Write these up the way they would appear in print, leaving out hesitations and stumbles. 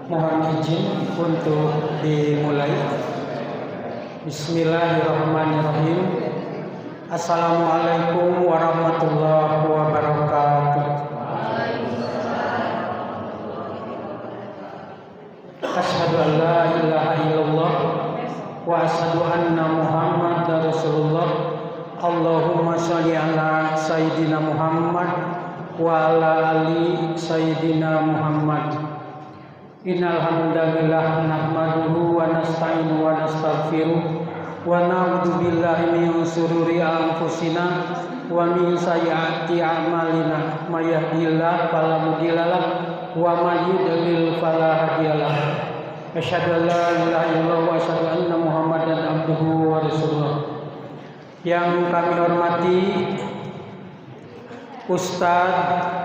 Mohon izin untuk dimulai. Bismillahirrahmanirrahim. Assalamualaikum warahmatullahi wabarakatuh. Asyhadu an la ilaha illallah wa asyhadu anna Muhammadar Rasulullah. Allahumma shalli ala Sayyidina Muhammad wa ala ali Sayyidina Muhammad. Innal hamdalillah nahmaduhu wa nasta'inuhu wa nastaghfiruh wa na'udzu billahi min shururi anfusina wa min sayyiati a'malina may yahdihillahu fala mudhillalah wa may yudlil fala hadiyalah. Asyhadu an la ilaha illallah wa asyhadu anna Muhammadan abduhu wa rasuluh. Yang kami hormati Ustadz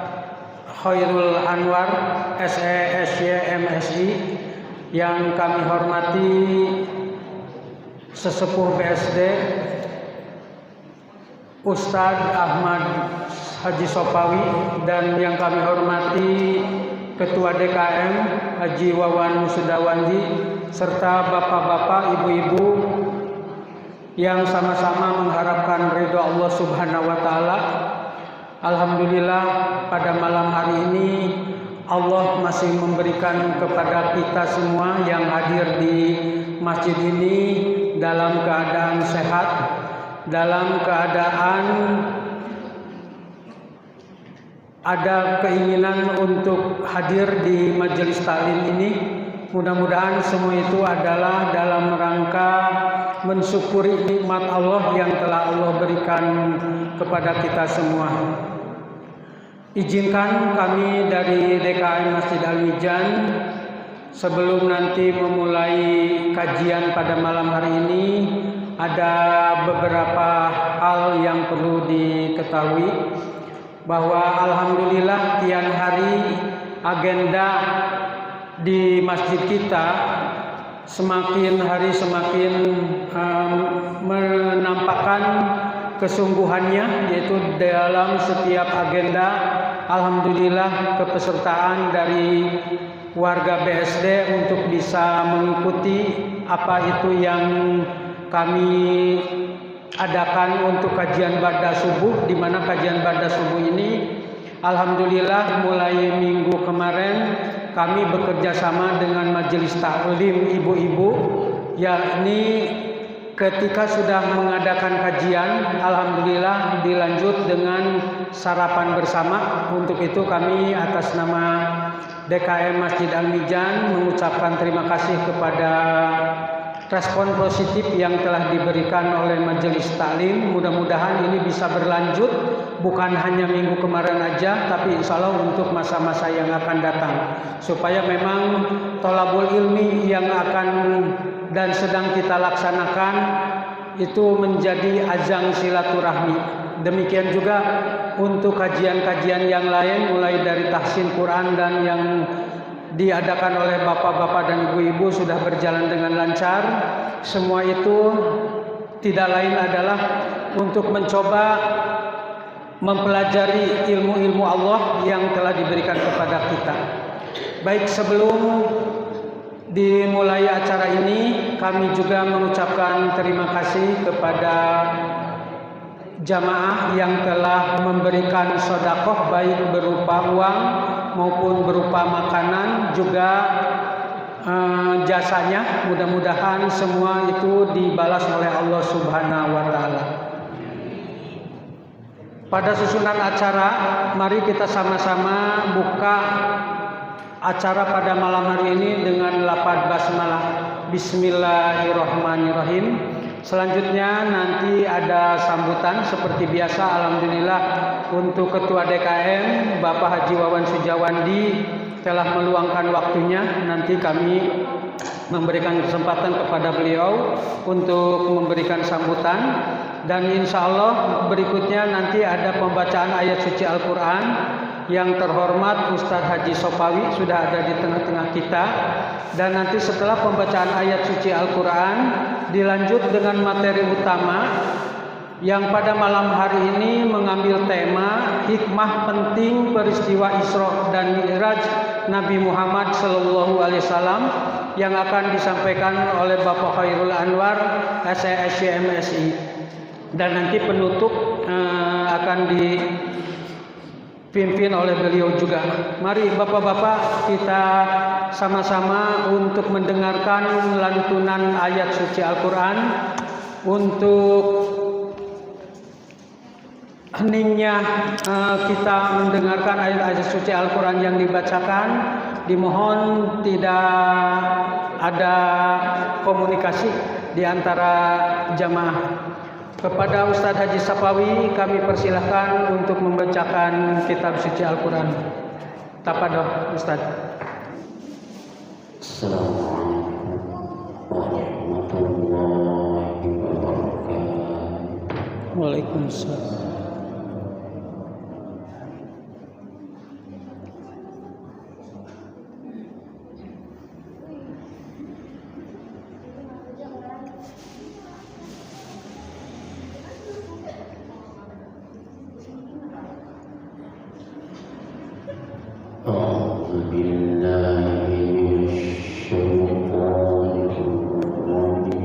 Khairul Anwar SESY MSI, yang kami hormati Sesepuh BSD Ustadz Ahmad Haji Sopawi, dan yang kami hormati Ketua DKM Haji Wawan Sudawanji, serta bapak-bapak, ibu-ibu yang sama-sama mengharapkan ridho Allah Subhanahu wa Ta'ala. Alhamdulillah, pada malam hari ini Allah masih memberikan kepada kita semua yang hadir di masjid ini dalam keadaan sehat, dalam keadaan ada keinginan untuk hadir di majelis taklim ini. Mudah-mudahan semua itu adalah dalam rangka mensyukuri nikmat Allah yang telah Allah berikan kepada kita semua. Izinkan kami dari DKM Masjid Al-Mizan, sebelum nanti memulai kajian pada malam hari ini, ada beberapa hal yang perlu diketahui, bahwa alhamdulillah tiap hari agenda di masjid kita semakin hari semakin menampakkan kesungguhannya, yaitu dalam setiap agenda. Alhamdulillah, kepesertaan dari warga BSD untuk bisa mengikuti apa itu yang kami adakan untuk kajian ba'da subuh, di mana kajian ba'da subuh ini alhamdulillah mulai minggu kemarin kami bekerja sama dengan majelis taklim ibu-ibu, yakni ketika sudah mengadakan kajian, alhamdulillah dilanjut dengan sarapan bersama. Untuk itu kami atas nama DKM Masjid Al-Mizan mengucapkan terima kasih kepada respon positif yang telah diberikan oleh majelis taklim. Mudah-mudahan ini bisa berlanjut, bukan hanya minggu kemarin aja, tapi insya Allah untuk masa-masa yang akan datang, supaya memang thalabul ilmi yang akan dan sedang kita laksanakan itu menjadi ajang silaturahmi. Demikian juga untuk kajian-kajian yang lain, mulai dari tahsin Quran dan yang diadakan oleh bapak-bapak dan ibu-ibu sudah berjalan dengan lancar. Semua itu tidak lain adalah untuk mencoba mempelajari ilmu-ilmu Allah yang telah diberikan kepada kita. Baik, sebelum dimulai acara ini, kami juga mengucapkan terima kasih kepada jamaah yang telah memberikan sedekah, baik berupa uang maupun berupa makanan, juga jasanya. Mudah-mudahan semua itu dibalas oleh Allah Subhanahu wa Ta'ala. Pada susunan acara, mari kita sama-sama buka acara pada malam hari ini dengan lafaz basmalah. Bismillahirrahmanirrahim. Selanjutnya nanti ada sambutan seperti biasa. Alhamdulillah, untuk Ketua DKM Bapak Haji Wawan Sujawandi telah meluangkan waktunya. Nanti kami memberikan kesempatan kepada beliau untuk memberikan sambutan, dan insya Allah berikutnya nanti ada pembacaan ayat suci Al-Quran. Yang terhormat Ustadz Haji Sopawi sudah ada di tengah-tengah kita, dan nanti setelah pembacaan ayat suci Al-Quran dilanjut dengan materi utama yang pada malam hari ini mengambil tema hikmah penting peristiwa Isra dan Mi'raj Nabi Muhammad Sallallahu Alaihi Wasallam yang akan disampaikan oleh Bapak Khairul Anwar SESY MSI, dan nanti penutup akan dipimpin oleh beliau juga. Mari Bapak-bapak kita sama-sama untuk mendengarkan lantunan ayat suci Al-Quran. Untuk heningnya kita mendengarkan ayat-ayat suci Al-Quran yang dibacakan, dimohon tidak ada komunikasi di antara jamaah. Kepada Ustadz Haji Sapawi kami persilahkan untuk membacakan kitab suci Al-Quran. Tafadhol Ustadz. Assalamualaikum warahmatullahi wabarakatuh. Waalaikumsalam. أعوذ بالله من الشيطان الرجيم.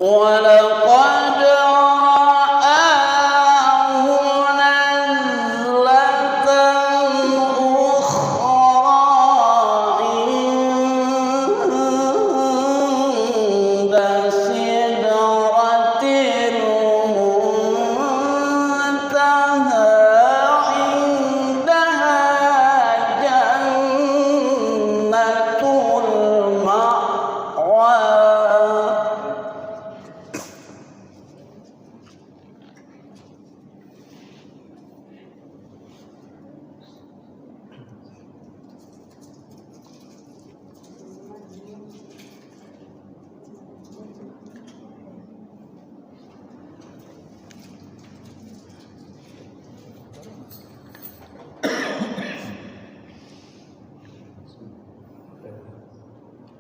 ولقد رآه نزلة أخرى عند سدرة المنتهى عندها جنة المأوى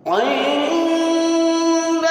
عند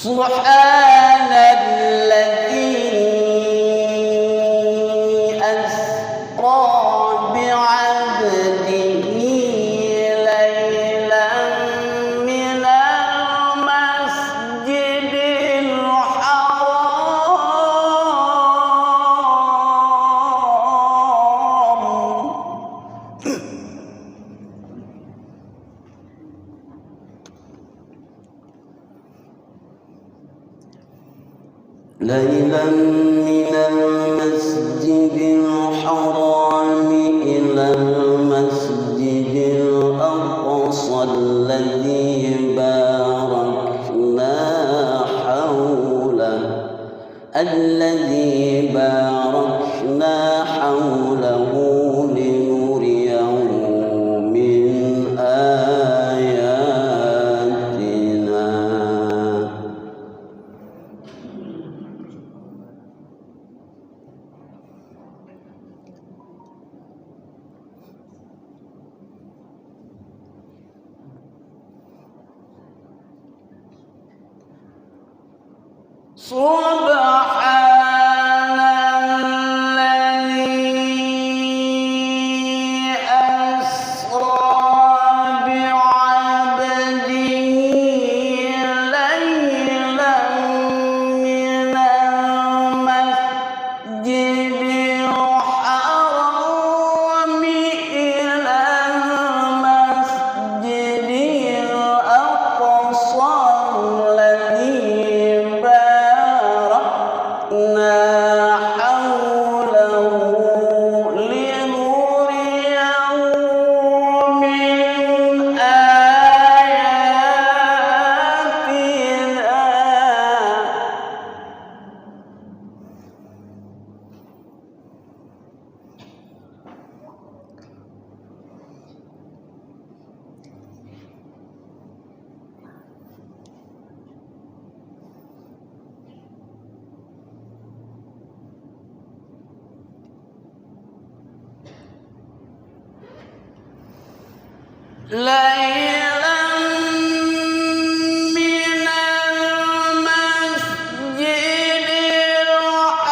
سبحان الذي أسرى بعبده ليلا من المسجد الحرام إلى المسجد الأقصى الذي باركنا حوله لنريه من آياتنا. سبحان الذي أسرى بعبده ليلا من المسجد الحرام إلى المسجد الأقصى الذي باركنا حوله لنريه من ليلا من المسجد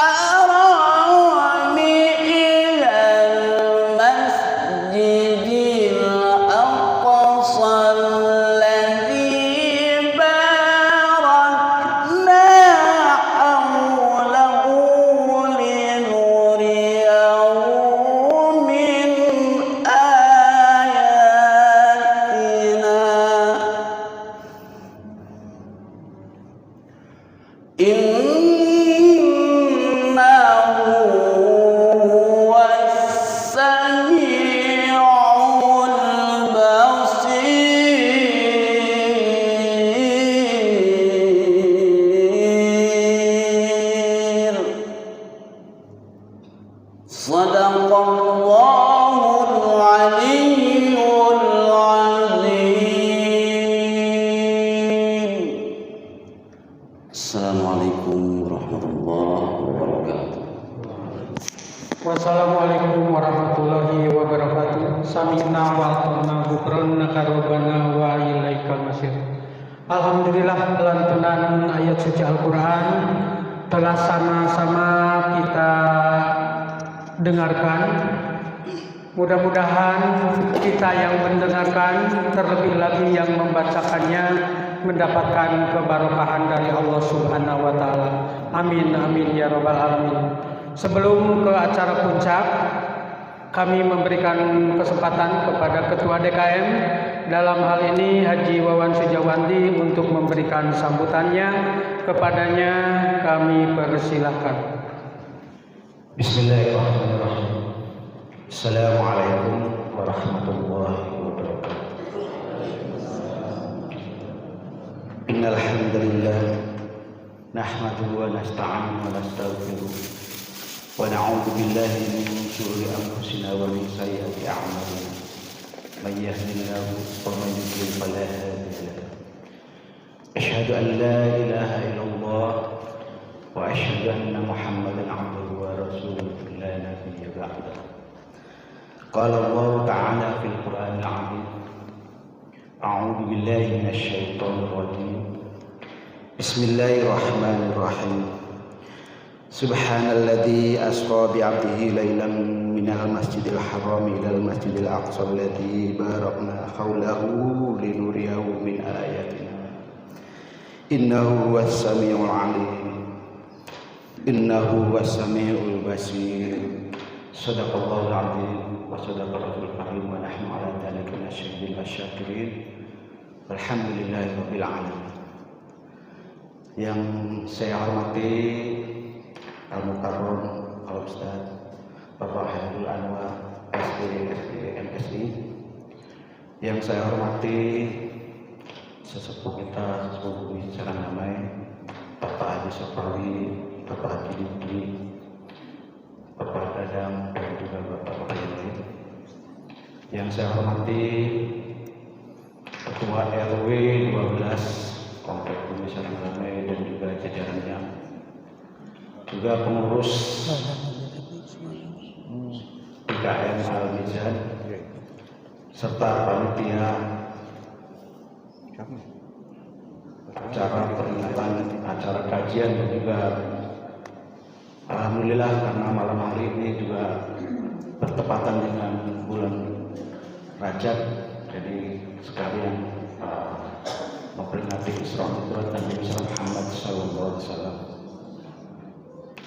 الحرام إلى المسجد الأقصى الذي باركنا حوله لنريه من إنه هو السميع البصير. صدق الله العلي العظيم. Assalamualaikum warahmatullahi wabarakatuh. Wassalamualaikum warahmatullahi wabarakatuh. Sami'na wa ata'na ghufranaka rabbana wa ilaikal masir. Alhamdulillah, lantunan ayat suci Al-Quran telah sama-sama kita dengarkan. Mudah-mudahan kita yang mendengarkan, terlebih lagi yang membacakannya, mendapatkan keberkahan dari Allah Subhanahu wa Ta'ala. Amin, amin ya Rabbal Alamin. Sebelum ke acara puncak, kami memberikan kesempatan kepada Ketua DKM, dalam hal ini Haji Wawan Sujawandi, untuk memberikan sambutannya. Kepadanya kami persilahkan. Bismillahirrahmanirrahim. Assalamualaikum warahmatullahi wabarakatuh. Innal hamdalillah nahmaduhu wa nasta'inuhu wa nastaghfiruh wa na'udzu billahi min shururi anfusina wa min sayyiati a'malina. May yahdihillahu faman yudlil fala hadiya lahu. Asyhadu an la ilaha illallah wa asyhadu anna Muhammadan 'abduhu wa rasuluhu la nabiyya ba'dahu. Qala Allah ta'ala fil Qur'anil 'azim. A'udzu billahi minasy syaithanir rajim. Bismillahirrahmanirrahim. Subhanalladzi asra bi'abdihi lailan minal masjidil haram ilal masjidil aqsa alladzi barakna haulahu linuriyahu min ayatina. Innahu was-sami'ul 'alim. Innahu was-sami'ul basir. Shadaqallahul 'azim wa shadaqa rasulul karim wa nahnu 'ala dzalika minasyahidin wasyakirin. Alhamdulillahirabbil alamin. Yang saya hormati Al-Mukarram Al-Ustaz Bapak Hairul Anwar MSI, yang saya hormati sesepuh kita, sesepuh secara namai Bapak Haji Sapawi, Bapak Haji Didi, Bapak Dadang, dan juga Bapak yang lain. Yang saya hormati Ketua RW 12 Komplek Bumi Sarang Ramai dan juga jajarannya, juga pengurus DKM Al-Mizan, serta panitia acara peringatan acara kajian, dan juga alhamdulillah karena malam hari ini juga bertepatan dengan bulan Rajab, jadi sekalian memperingati Isra Mi'raj Nabi Muhammad SAW.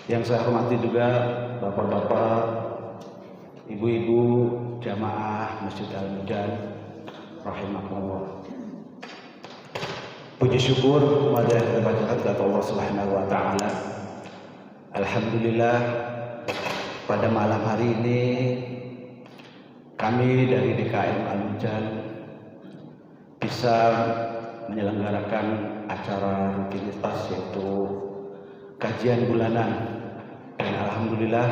Yang saya hormati juga bapak-bapak, ibu-ibu jamaah Masjid Al-Mizan rahimahullah. Puji syukur kepada Allah Subhanahu wa taala. Alhamdulillah pada malam hari ini kami dari DKM Al-Mizan bisa menyelenggarakan acara rutinitas, yaitu kajian bulanan, dan alhamdulillah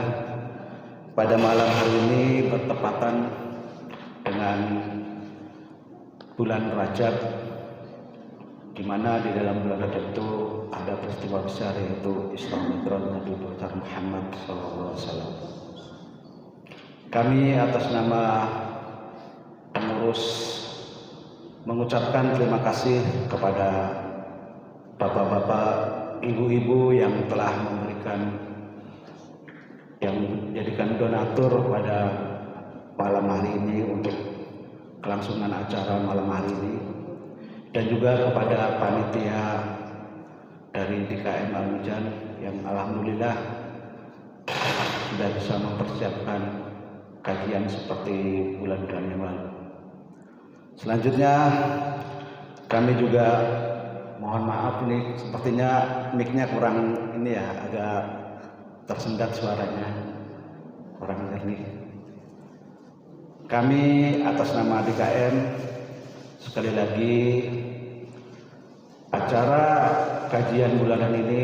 pada malam hari ini bertepatan dengan bulan Rajab, di mana di dalam bulan Rajab itu ada peristiwa besar, yaitu Isra Mi'raj Nabi Muhammad SAW. Kami atas nama pengurus mengucapkan terima kasih kepada bapak-bapak, ibu-ibu yang telah memberikan, yang menjadikan donatur pada malam hari ini untuk kelangsungan acara malam hari ini, dan juga kepada panitia dari DKM Al-Mizan yang alhamdulillah sudah bisa mempersiapkan kajian seperti bulan-bulan yang lalu. Selanjutnya kami juga mohon maaf, ini sepertinya mic-nya kurang ini ya, agak tersendat suaranya, kurang jernih. Kami atas nama DKM sekali lagi, acara kajian bulanan ini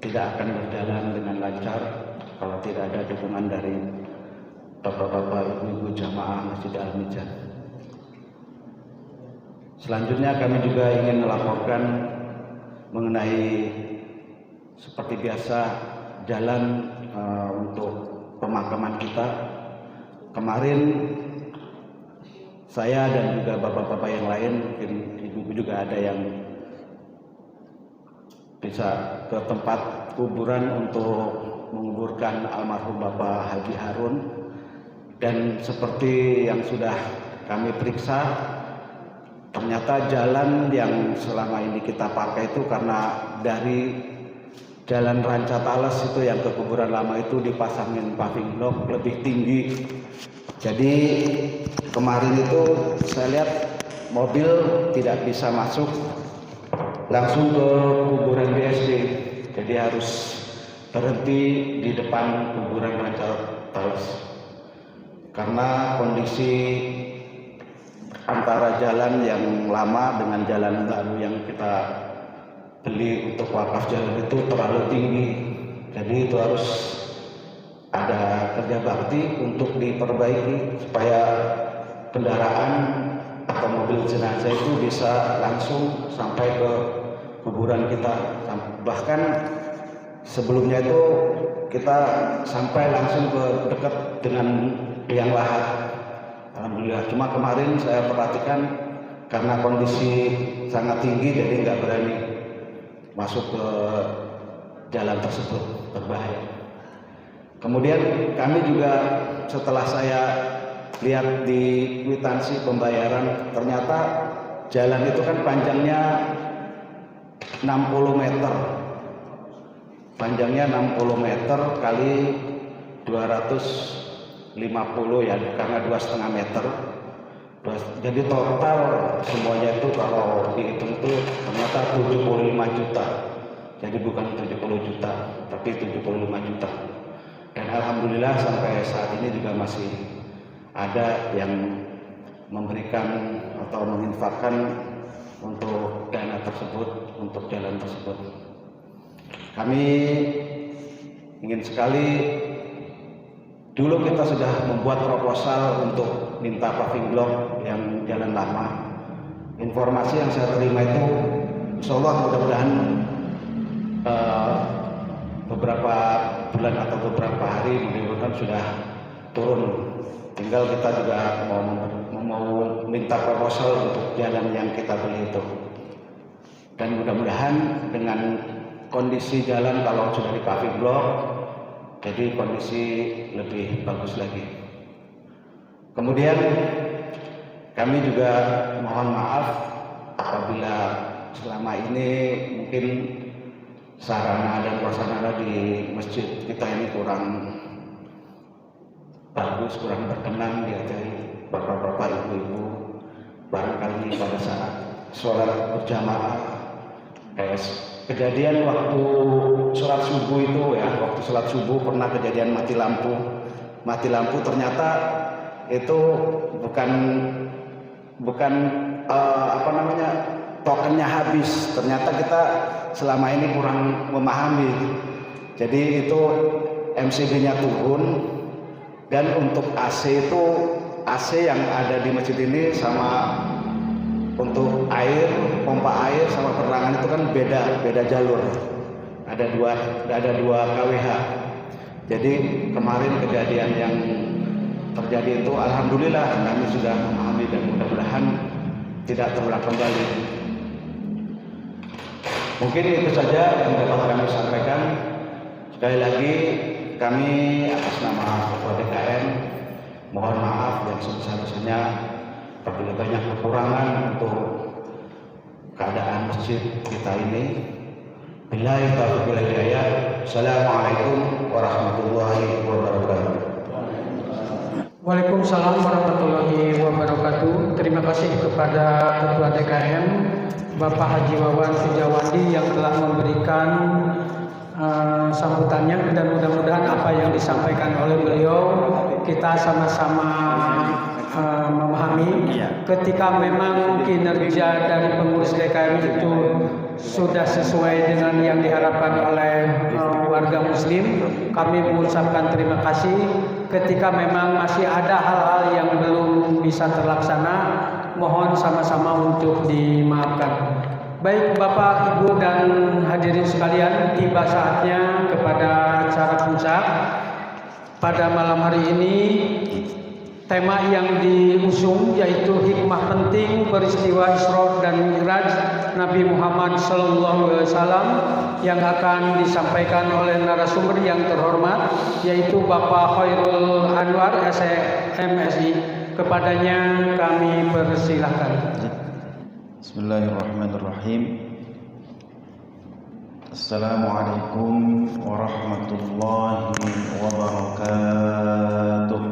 tidak akan berjalan dengan lancar kalau tidak ada dukungan dari bapak-bapak, ibu-ibu jamaah Masjid Al-Mizan. Selanjutnya kami juga ingin melaporkan mengenai seperti biasa jalan untuk pemakaman kita. Kemarin saya dan juga bapak-bapak yang lain, mungkin ibu-ibu juga ada yang bisa ke tempat kuburan untuk menguburkan almarhum Bapak Haji Harun, dan seperti yang sudah kami periksa, ternyata jalan yang selama ini kita pakai itu, karena dari jalan Rancatales itu yang ke kuburan lama itu dipasangin paving block lebih tinggi. Jadi kemarin itu saya lihat mobil tidak bisa masuk langsung ke kuburan BSD, jadi harus berhenti di depan kuburan Rancatales karena kondisi antara jalan yang lama dengan jalan baru yang kita beli untuk wakaf jalan itu terlalu tinggi. Jadi itu harus ada kerja bakti untuk diperbaiki supaya kendaraan atau mobil jenazah itu bisa langsung sampai ke kuburan kita. Bahkan sebelumnya itu kita sampai langsung ke dekat dengan liang lahat. Alhamdulillah. Cuma kemarin saya perhatikan karena kondisi sangat tinggi jadi nggak berani. masuk ke jalan tersebut berbahaya. Kemudian kami juga setelah saya lihat di kwitansi pembayaran, ternyata jalan itu kan panjangnya 60 meter. Panjangnya 60 meter kali 250 ya, karena 2,5 meter. Jadi total semuanya itu kalau dihitung itu ternyata 75 juta. Jadi bukan 70 juta, tapi 75 juta. Dan alhamdulillah sampai saat ini juga masih ada yang memberikan atau menginfakkan untuk dana tersebut, untuk jalan tersebut. Kami ingin sekali, dulu kita sudah membuat proposal untuk minta paving block yang jalan lama. Informasi yang saya terima itu, insya Allah mudah-mudahan beberapa bulan atau beberapa hari mudah-mudahan sudah turun. Tinggal kita juga mau minta proposal untuk jalan yang kita beli itu. Dan mudah-mudahan dengan kondisi jalan kalau sudah di paving block, jadi kondisi lebih bagus lagi. Kemudian kami juga mohon maaf apabila selama ini mungkin sarana dan prasarana di masjid kita ini kurang bagus, kurang berkenan dihadiri bapak-bapak, ibu-ibu. Barangkali pada saat sholat berjamaah, kejadian waktu sholat subuh itu ya, waktu sholat subuh pernah kejadian mati lampu ternyata itu bukan tokennya habis. Ternyata kita selama ini kurang memahami. Jadi itu MCB-nya turun, dan untuk AC itu, AC yang ada di masjid ini sama untuk air, pompa air sama penerangan itu kan beda jalur. Ada dua kWh. Jadi kemarin kejadian yang terjadi itu alhamdulillah kami sudah memahami dan mudah-mudahan tidak terulang kembali. Mungkin itu saja yang dapat kami sampaikan. Sekali lagi kami atas nama Ketua DKM mohon maaf yang sebesar-besarnya apabila banyak kekurangan untuk keadaan masjid kita ini. Billahi taufiq wal hidayah. Assalamualaikum warahmatullahi wabarakatuh. Waalaikumsalam warahmatullahi wabarakatuh. Terima kasih kepada Ketua DKM Bapak Haji Wawan Sujawandi yang telah memberikan sambutannya, dan mudah-mudahan apa yang disampaikan oleh beliau kita sama-sama memahami. Ketika memang kinerja dari pengurus DKM itu sudah sesuai dengan yang diharapkan oleh warga muslim, kami mengucapkan terima kasih. Ketika memang masih ada hal-hal yang belum bisa terlaksana, mohon sama-sama untuk dimaafkan. Baik Bapak, Ibu, dan hadirin sekalian, tiba saatnya kepada acara puncak. Pada malam hari ini, tema yang diusung yaitu hikmah penting peristiwa Isra dan Mi'raj Nabi Muhammad SAW, yang akan disampaikan oleh narasumber yang terhormat yaitu Bapak Khairul Anwar SMSI. Kepadanya kami persilahkan. Bismillahirrahmanirrahim. Assalamualaikum warahmatullahi wabarakatuh.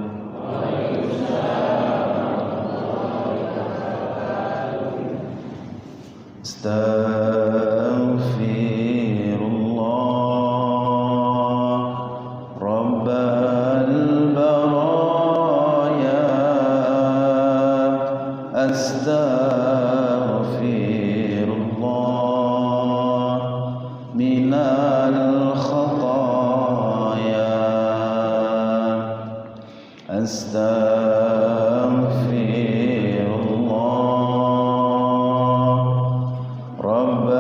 Astaghfirullah Rabbal baraya. Astaghfirullah minal khataya. Astaghfirullah Rabbal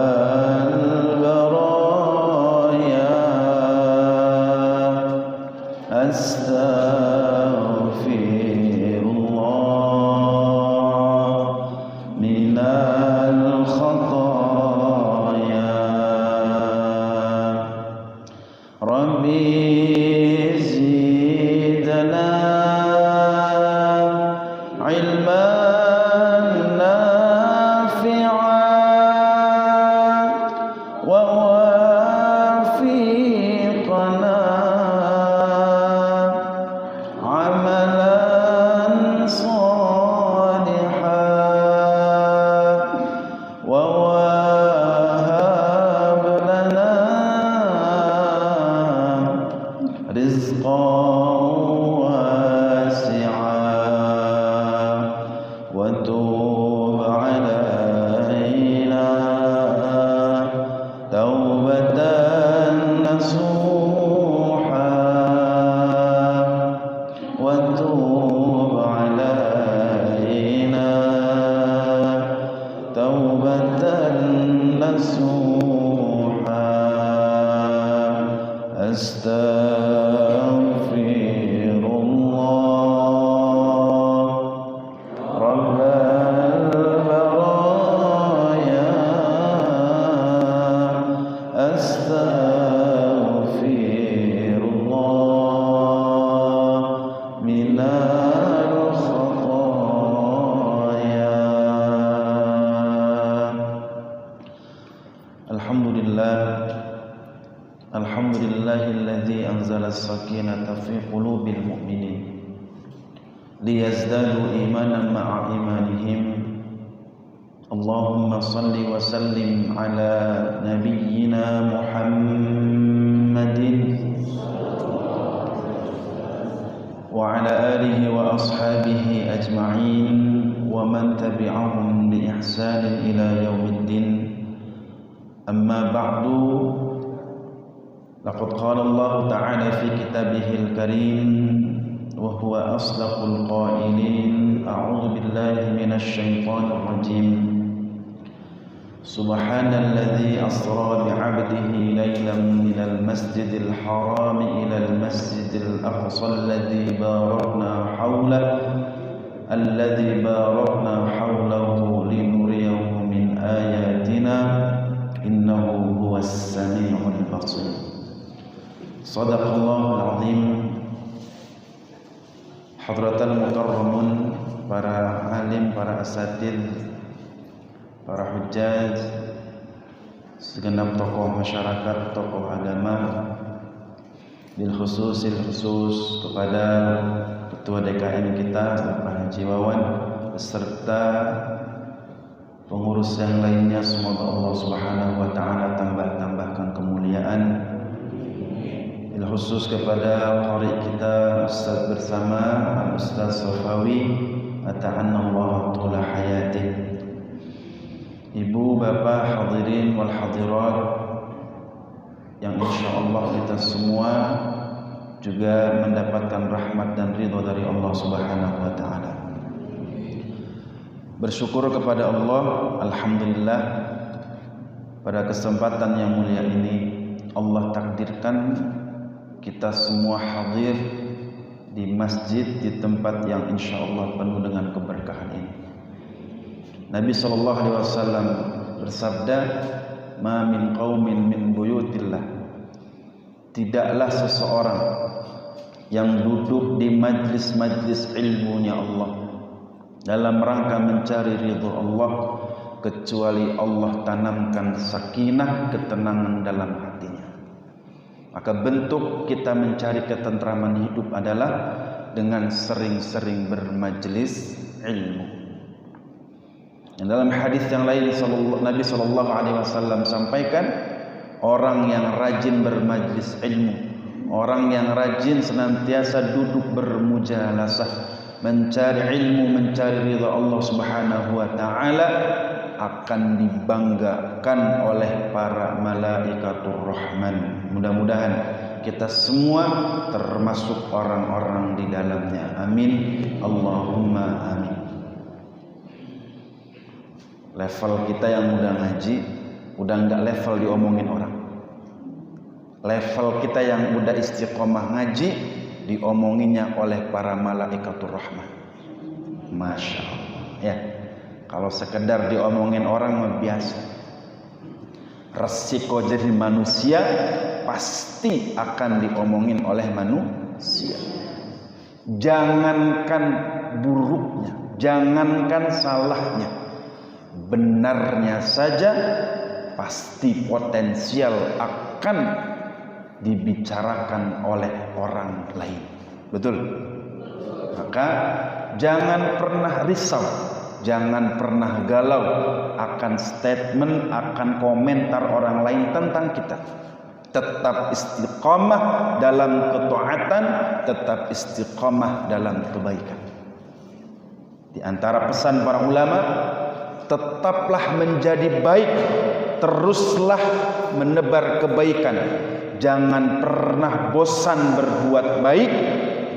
نسوحا أستغفر الله رب البرايا أستغفر الله من الخطايا. الحمد لله الذي أنزل السكينة في قلوب المؤمنين ليزدادوا إيمانا مع إيمانهم. اللهم صل وسلم على نبينا محمد وعلى آله وأصحابه أجمعين ومن تبعهم بإحسان إلى يوم الدين. أما بعد، لقد قال الله تعالى في كتابه الكريم وهو أصدق القائلين: أعوذ بالله من الشيطان الرجيم. سبحان الذي أسرى بعبده ليلا من المسجد الحرام إلى المسجد الأقصى الذي باركنا حوله لنريه من آياتنا إنه هو السميع البصير. صدق الله العظيم. Hadratal mukarramun, para alim, para asatid, para hujjaj, segenap tokoh masyarakat, tokoh agama, bil khusus kepada Ketua DKM kita Bapak Haji Wawan beserta pengurus yang lainnya, semoga Allah Subhanahu wa taala tambahkan kemuliaan. Bil khusus kepada qari kita Ustaz bersama Ustaz Safawi, ata'anna Allah tula hayatih. Ibu, bapak, hadirin wal hadirat yang insyaallah kita semua juga mendapatkan rahmat dan ridha dari Allah Subhanahu wa taala. Bersyukur kepada Allah, alhamdulillah, pada kesempatan yang mulia ini Allah takdirkan kita semua hadir di masjid, di tempat yang insyaallah penuh dengan keberkahan ini. Nabi sallallahu alaihi wasallam bersabda, "Ma min qaumin min buyutillah." Tidaklah seseorang yang duduk di majlis-majlis ilmunya Allah dalam rangka mencari ridho Allah, kecuali Allah tanamkan sakinah, ketenangan dalam hatinya. Maka bentuk kita mencari ketentraman hidup adalah dengan sering-sering bermajlis ilmu. Dan dalam hadis yang lain Nabi sallallahu alaihi wasallam sampaikan, orang yang rajin bermajlis ilmu, orang yang rajin senantiasa duduk bermujalasah, mencari ilmu, mencari ridha Allah Subhanahu wa taala, akan dibanggakan oleh para malaikatur rahman. Mudah-mudahan kita semua termasuk orang-orang di dalamnya. Amin. Allahumma amin. Level kita yang udah ngaji udah enggak level diomongin orang. Level kita yang udah istiqomah ngaji diomonginnya oleh para malaikatur rahman. Masya Allah. Ya, kalau sekedar diomongin orang mah biasa. Resiko jadi manusia pasti akan diomongin oleh manusia. Jangankan buruknya, jangankan salahnya, benarnya saja pasti potensial akan dibicarakan oleh orang lain. Betul? Maka jangan pernah risau, jangan pernah galau akan statement, akan komentar orang lain tentang kita. Tetap istiqamah dalam ketaatan, tetap istiqamah dalam kebaikan. Di antara pesan para ulama, tetaplah menjadi baik, teruslah menebar kebaikan. Jangan pernah bosan berbuat baik,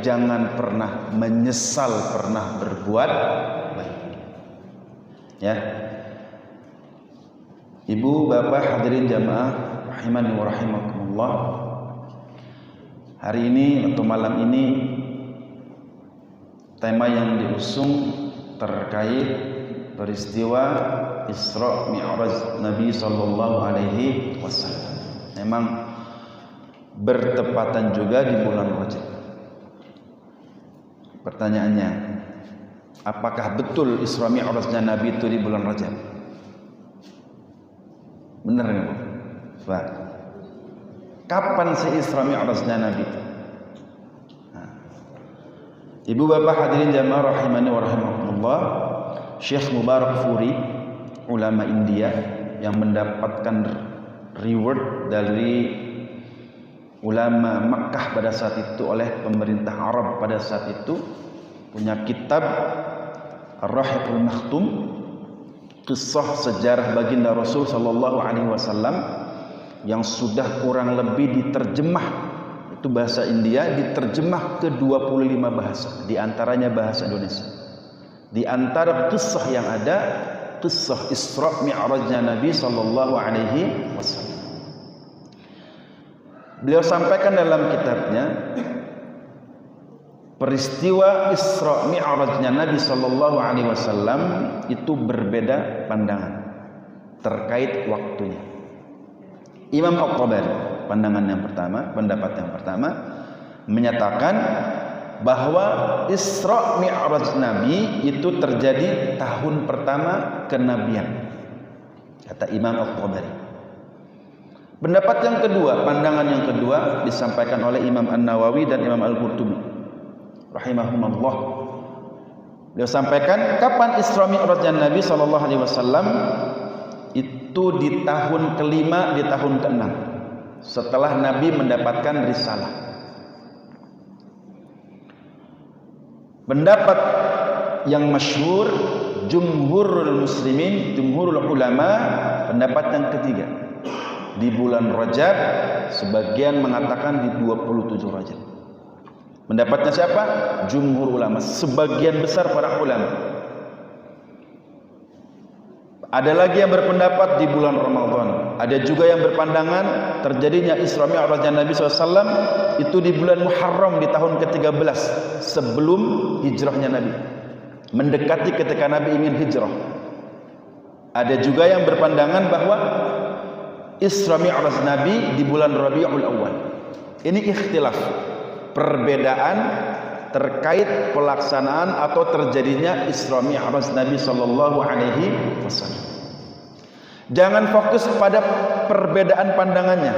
jangan pernah menyesal pernah berbuat baik. Ya. Ibu, bapak, hadirin jamaah rahimani wa rahimakumullah. Hari ini atau malam ini tema yang diusung terkait peristiwa Isra Mi'raj Nabi sallallahu alaihi wasallam. Memang bertepatan juga di bulan Rajab. Pertanyaannya, apakah betul Isra Mi'rajnya Nabi itu di bulan Rajab? Benar enggak, Bu? Pak. Kapan sih Isra Mi'rajnya Nabi itu? Nah. Ibu bapak hadirin jamaah rahimani wa rahimakumullah, Syekh Mubarak Furi, ulama India yang mendapatkan reward dari ulama Makkah pada saat itu oleh pemerintah Arab pada saat itu, punya kitab Ar-Rahiqul Makhtum, kisah sejarah baginda Rasul sallallahu alaihi wasallam yang sudah kurang lebih diterjemah, itu bahasa India, diterjemah ke 25 bahasa, di antaranya bahasa Indonesia. Di antara kisah yang ada, kisah Isra Mi'rajnya Nabi sallallahu alaihi wasallam. Beliau sampaikan dalam kitabnya, peristiwa Isra Mi'rajnya Nabi sallallahu alaihi wasallam itu berbeda pandangan terkait waktunya. Imam At-Tabari, pandangan yang pertama, pendapat yang pertama menyatakan bahwa Isra Mi'raj Nabi itu terjadi tahun pertama kenabian, kata Imam At-Tabari. Pendapat yang kedua, pandangan yang kedua disampaikan oleh Imam An-Nawawi dan Imam Al-Qurtubi rahimahumullah. Dia sampaikan kapan Isra Mi'rajnya Nabi sallallahu alaihi wasallam itu di tahun kelima, di tahun keenam setelah Nabi mendapatkan risalah. Pendapat yang masyhur jumhurul muslimin, jumhurul ulama, pendapat yang ketiga di bulan Rajab, sebagian mengatakan di 27 Rajab. Pendapatnya siapa? Jumhur ulama, sebagian besar para ulama. Ada lagi yang berpendapat di bulan Ramadan. Ada juga yang berpandangan terjadinya Isra Mi'rajnya Nabi SAW itu di bulan Muharram di tahun ke-13 sebelum hijrahnya Nabi, mendekati ketika Nabi ingin hijrah. Ada juga yang berpandangan bahwa Isra Mi'raj Nabi di bulan Rabiul Awal. Ini ikhtilaf, perbedaan terkait pelaksanaan atau terjadinya Isra Mi'raj Nabi sallallahu alaihi wasallam. Jangan fokus pada perbedaan pandangannya,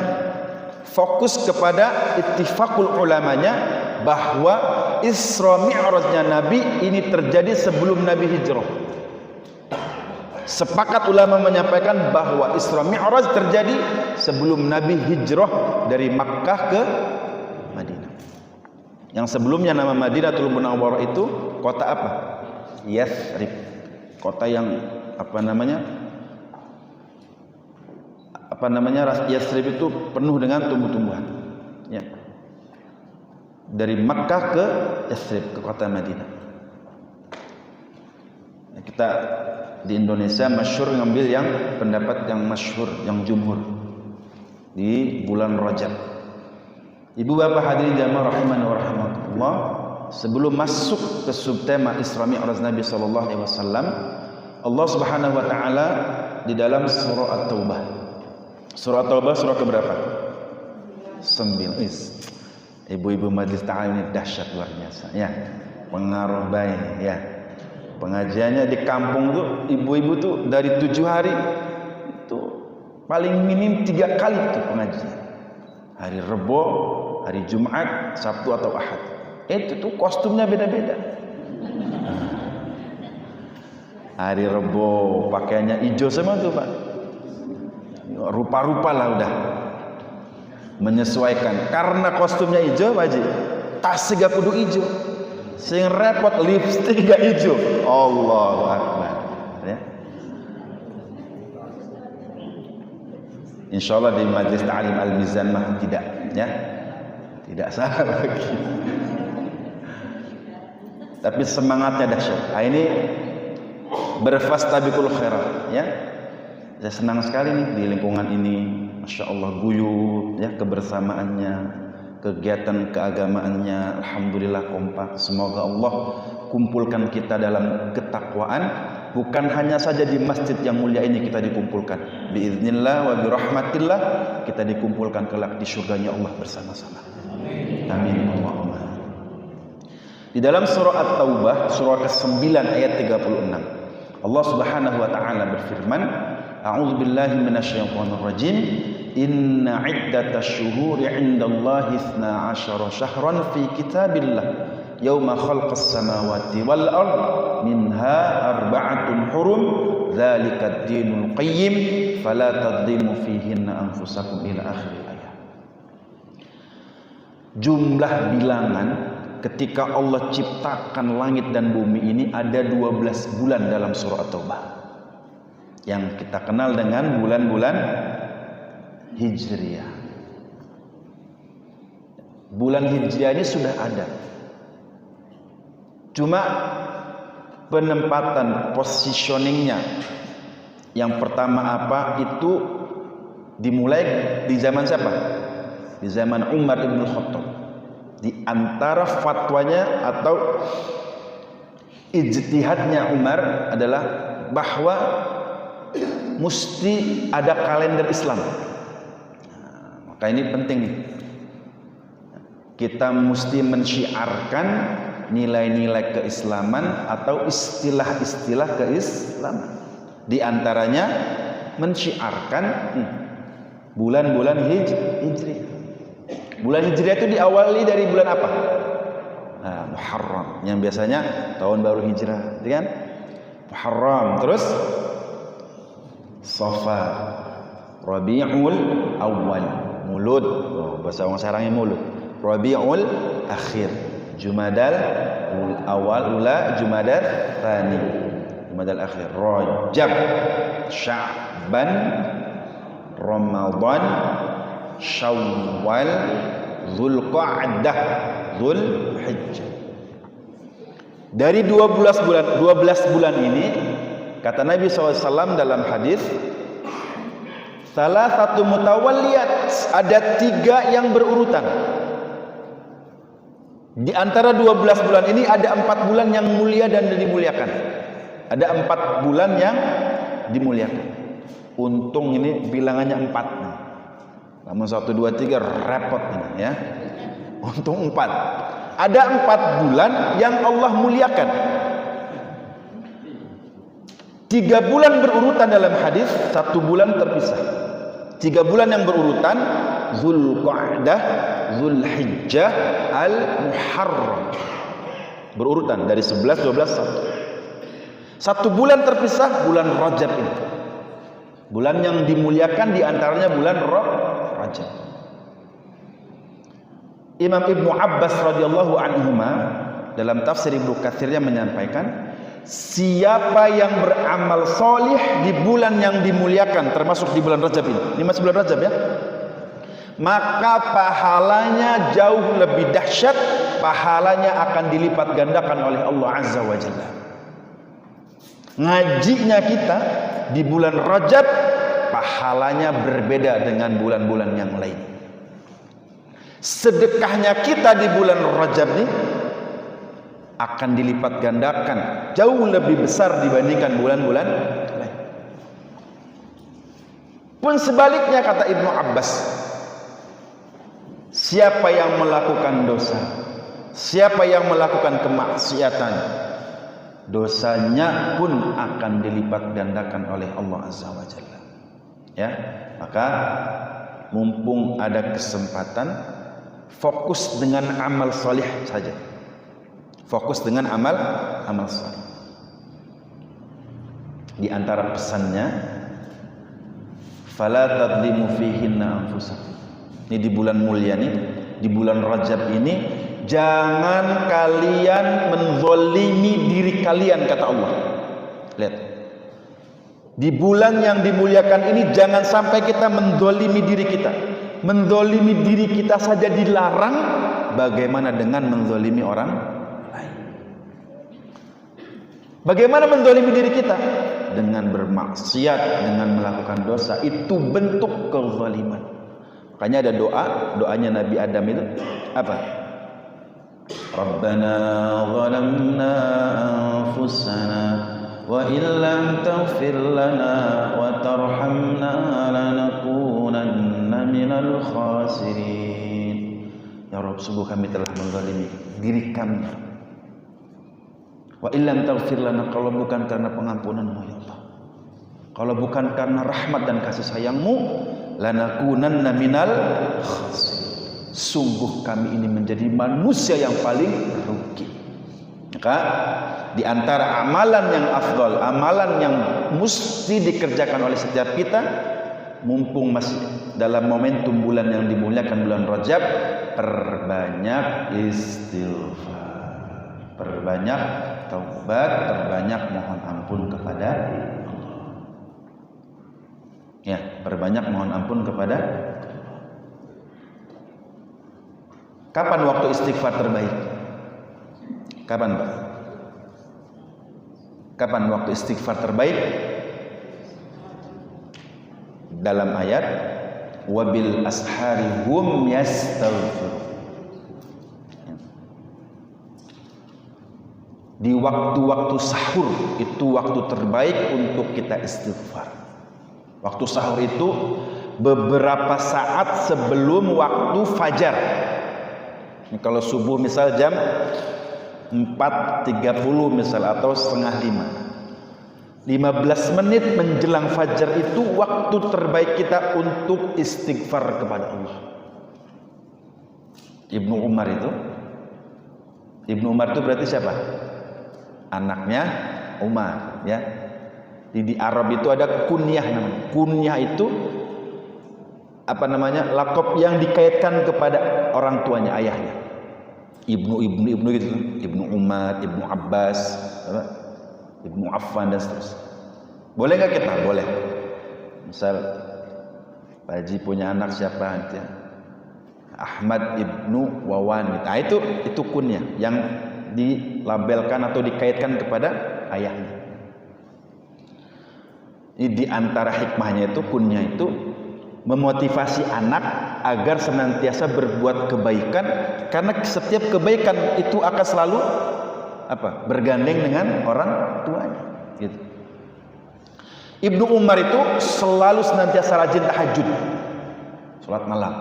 fokus kepada ittifaqul ulamanya bahwa Isra Mi'rajnya Nabi ini terjadi sebelum Nabi hijrah. Sepakat ulama menyampaikan bahwa Isra Mi'raj terjadi sebelum Nabi hijrah dari Makkah ke Madinah. Yang sebelumnya nama Madinatul Munawwarah itu kota apa? Yathrib. Kota yang Yathrib itu penuh dengan tumbuh-tumbuhan. Ya. Dari Makkah ke Yathrib, ke kota Madinah. Nah, kita di Indonesia masyhur ngambil yang pendapat yang masyhur, yang jumhur di bulan Rajab. Ibu bapak hadirin jamaah rahimani wa rahimakumullah, sebelum masuk ke subtema Isra Mi'raj Nabi sallallahu alaihi wasallam, Allah Subhanahu wa taala di dalam surah At-Taubah. Surah At-Taubah surah ke berapa? 9. Ibu-ibu majelis ta'lim ini dahsyat luar biasa ya. Pengaruh baik ya. Pengajiannya di kampung tuh ibu-ibu tuh dari 7 hari itu paling minim 3 kali tuh pengajian. Hari Rebo, hari Jumat, Sabtu atau Ahad. Itu tuh kostumnya beda-beda. Hari Rebo pakaiannya hijau semua tuh Pak. Rupa-rupa lah udah. Menyesuaikan. Karena kostumnya hijau wajib. Tasnya gak kudu hijau. Sing repot lipstik gak hijau. Allahu Akbar. Ya. Insyaallah di Majelis Ta'lim Al-Mizan mah tidak, ya. Tidak salah lagi. Tapi semangatnya dahsyat. Ini berfastabiqul khairat, ya. Saya senang sekali nih di lingkungan ini, Masya Allah guyup ya kebersamaannya, kegiatan keagamaannya, alhamdulillah kompak. Semoga Allah kumpulkan kita dalam ketakwaan, bukan hanya saja di masjid yang mulia ini kita dikumpulkan. Biiznillah wa birahmatillah kita dikumpulkan kelak di surganya Allah bersama-sama. Amin Allahumma. Di dalam surah At-Taubah surah ke-9 ayat 36 Allah Subhanahu wa taala berfirman, A'udzu billahi minasyaitonir rajim. Inna 'iddatash syuhuri 'indallahi 12 syahran fi kitabillah yauma khalaqas samawati wal ard minha arba'atun hurum dzalikad dinul qayyim fala tadhimu fihinna anfusakum ila akhir ayat. Jumlah bilangan ketika Allah ciptakan langit dan bumi ini ada 12 bulan dalam surah At-Taubah yang kita kenal dengan bulan-bulan Hijriyah. Bulan Hijriyah ini sudah ada, cuma penempatan positioningnya yang pertama apa itu dimulai di zaman siapa? Di zaman Umar ibn Khattab. Di antara fatwanya atau ijtihadnya Umar adalah bahwa mesti ada kalender Islam. Nah, maka ini penting nih. Kita mesti mensyiarkan nilai-nilai keislaman atau istilah-istilah keislaman. Di antaranya mensyiarkan bulan-bulan Hijriah. Bulan Hijriah itu diawali dari bulan apa? Nah, Muharram, yang biasanya tahun baru Hijrah, kan? Muharram, terus Safar, Rabiul Awal, Mulud, bahasa orang sarangnya Mulud, Rabiul Akhir, Jumadal Awal, Ula, Jumadal Tsani, Jumadal Akhir, Rajab, Sya'ban, Ramadan, Syawal, Dzulqa'dah, Dzulhijjah. Dari 12 bulan ini kata Nabi SAW dalam hadis, salah satu mutawalliyat, ada 3 yang berurutan. Di antara 12 bulan ini ada 4 bulan yang mulia dan dimuliakan. Ada 4 bulan yang dimuliakan. Untung ini bilangannya 4. Namun 1, 2, 3 repot ini ya. Untung 4. Ada 4 bulan yang Allah muliakan. 3 bulan berurutan dalam hadis, 1 bulan terpisah. 3 bulan yang berurutan, Dzulqa'dah, Dzulhijjah, Al-Muharram. Berurutan dari 11, 12, 1. 1 bulan terpisah, bulan Rajab ini. Bulan yang dimuliakan diantaranya bulan Rajab. Imam Ibnu Abbas radhiyallahu anhuma dalam tafsir Ibnu Katsirnya menyampaikan, siapa yang beramal solih di bulan yang dimuliakan, termasuk di bulan Rajab ini masih bulan Rajab ya, maka pahalanya jauh lebih dahsyat, pahalanya akan dilipat gandakan oleh Allah Azza wa Jalla. Ngajinya kita di bulan Rajab pahalanya berbeda dengan bulan-bulan yang lain. Sedekahnya kita di bulan Rajab ini akan dilipat gandakan jauh lebih besar dibandingkan bulan-bulan lain. Pun sebaliknya kata Ibnu Abbas, siapa yang melakukan dosa, siapa yang melakukan kemaksiatan, dosanya pun akan dilipat gandakan oleh Allah Azza wa Jalla. Ya, maka mumpung ada kesempatan, fokus dengan amal salih saja. Fokus dengan amal salih. Di antara pesannya, fala tadlimu fihinna anfusakum. Ini di bulan mulia ini, di bulan Rajab ini, jangan kalian menzalimi diri kalian, kata Allah. Lihat. Di bulan yang dimuliakan ini jangan sampai kita menzalimi diri kita. Menzalimi diri kita saja dilarang, bagaimana dengan menzalimi orang lain? Bagaimana menzalimi diri kita? dengan bermaksiat, dengan melakukan dosa, itu bentuk kezaliman. Makanya ada doanya Nabi Adam itu apa? Rabbana zalamna anfusana wa illam taghfir lana wa tarhamna lanakunanna minal khasirin. Ya Rabb, sungguh kami telah menzalimi diri kami. Wa illam taghfir lana, kalau bukan karena pengampunan-Mu ya Allah, kalau bukan karena rahmat dan kasih sayang-Mu, lanakunanna minal khasirin, sungguh kami ini menjadi manusia yang paling rugi. Maka di antara amalan yang afdal, amalan yang mesti dikerjakan oleh setiap kita, mumpung masih dalam momentum bulan yang dimuliakan, bulan Rajab, perbanyak istighfar, perbanyak taubat, perbanyak mohon ampun kepada Allah. Ya, perbanyak mohon ampun kepada. Kapan waktu istighfar terbaik? Kapan, Pak? Kapan waktu istighfar terbaik? Dalam ayat wabil ashari hum yastaghfir. Di waktu-waktu sahur itu waktu terbaik untuk kita istighfar. Waktu sahur itu beberapa saat sebelum waktu fajar. Ini kalau subuh misal jam 4.30 misal atau setengah 5, 15 menit menjelang fajar itu waktu terbaik kita untuk istighfar kepada Allah. Ibnu Umar itu berarti siapa? Anaknya Umar, ya. Di Arab itu ada kunyah namanya. Kunyah itu apa namanya? Lakop yang dikaitkan kepada orang tuanya, ayahnya. Ibnu gitu. Ibnu Umar, Ibnu Abbas, apa? Ibnu Affan dan seterusnya. Boleh nggak kita? Boleh. Misal Pak Haji punya anak siapa? Ahmad Ibnu Wawan. Nah, itu kunyah yang dilabelkan atau dikaitkan kepada ayahnya. Ini di antara hikmahnya itu, kunyah itu memotivasi anak agar senantiasa berbuat kebaikan, karena setiap kebaikan itu akan selalu apa? Bergandeng dengan orang tuanya, gitu. Ibnu Umar itu selalu senantiasa rajin tahajud, sholat malam.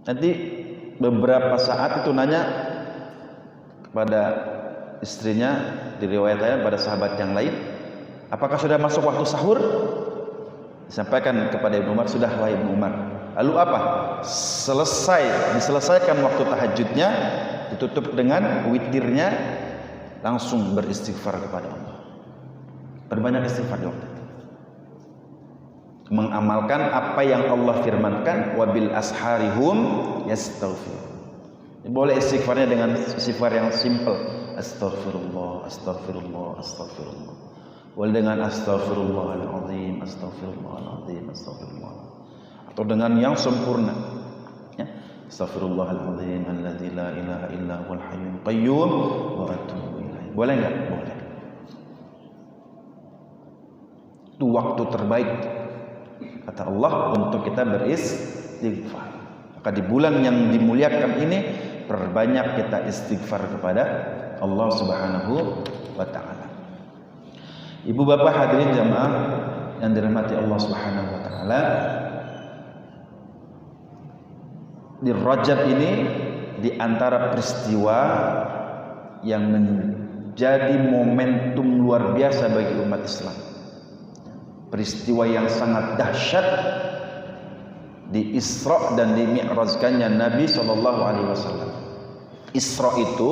Nanti beberapa saat itu nanya kepada istrinya, diriwayatkan pada sahabat yang lain, apakah sudah masuk waktu sahur? Disampaikan kepada Ibnu Umar, sudah wahai Ibnu Umar. Lalu apa? Diselesaikan waktu tahajudnya, ditutup dengan witirnya, langsung beristighfar kepada Allah. Berbanyak istighfar di waktu itu. Mengamalkan apa yang Allah firmankan, wabil asharihum yastaghfir. Boleh istighfarnya dengan istighfar yang simple, astaghfirullah, astaghfirullah, astaghfirullah. Boleh dengan astaghfirullahaladzim, astaghfirullahaladzim, astaghfirullah. Atau dengan yang sempurna, ya. Astaghfirullahaladzim alladzi la ilaha illa huwal hayyul qayyum wa atubu ilaih. Boleh enggak? Boleh. Itu waktu terbaik kata Allah untuk kita beristighfar. Maka di bulan yang dimuliakan ini, perbanyak kita istighfar kepada Allah Subhanahu wa taala. Ibu bapak hadirin jamaah yang dirahmati Allah Subhanahu wa taala, di Rajab ini di antara peristiwa yang menjadi momentum luar biasa bagi umat Islam. Peristiwa yang sangat dahsyat di Isra dan di Mi'rajkannya Nabi SAW. Isra itu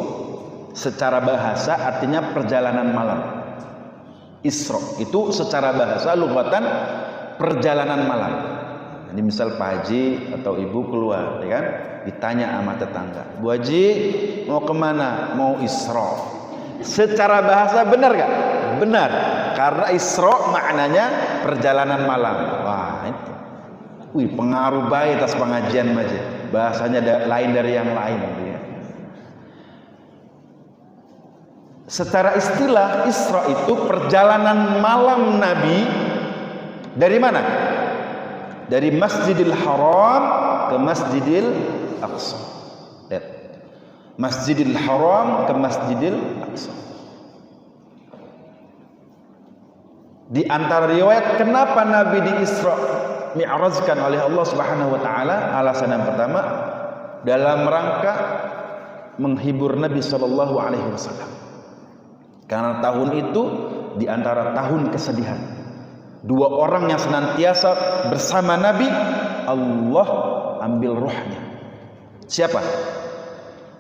secara bahasa artinya perjalanan malam. Isra itu secara bahasa lughatan perjalanan malam. Jadi misal Pak Haji atau Ibu keluar, ya kan? Ditanya sama tetangga, Bu Haji mau kemana? Mau Isra. Secara bahasa benar gak? Benar. Karena Isra maknanya perjalanan malam. Wah itu. Wih, pengaruh baik atas pengajian masjid. Bahasanya lain dari yang lain. Ya. Secara istilah, Isra itu perjalanan malam Nabi dari mana? Dari Masjidil Haram ke Masjidil Aqsa. Lihat. Masjidil Haram ke Masjidil Aqsa. Di antara riwayat kenapa Nabi di Isra mi'rajkan oleh Allah Subhanahu wa taala, alasan yang pertama dalam rangka menghibur Nabi sallallahu alaihi wasallam. Karena tahun itu di antara tahun kesedihan. Dua orang yang senantiasa bersama Nabi, Allah ambil ruhnya. Siapa?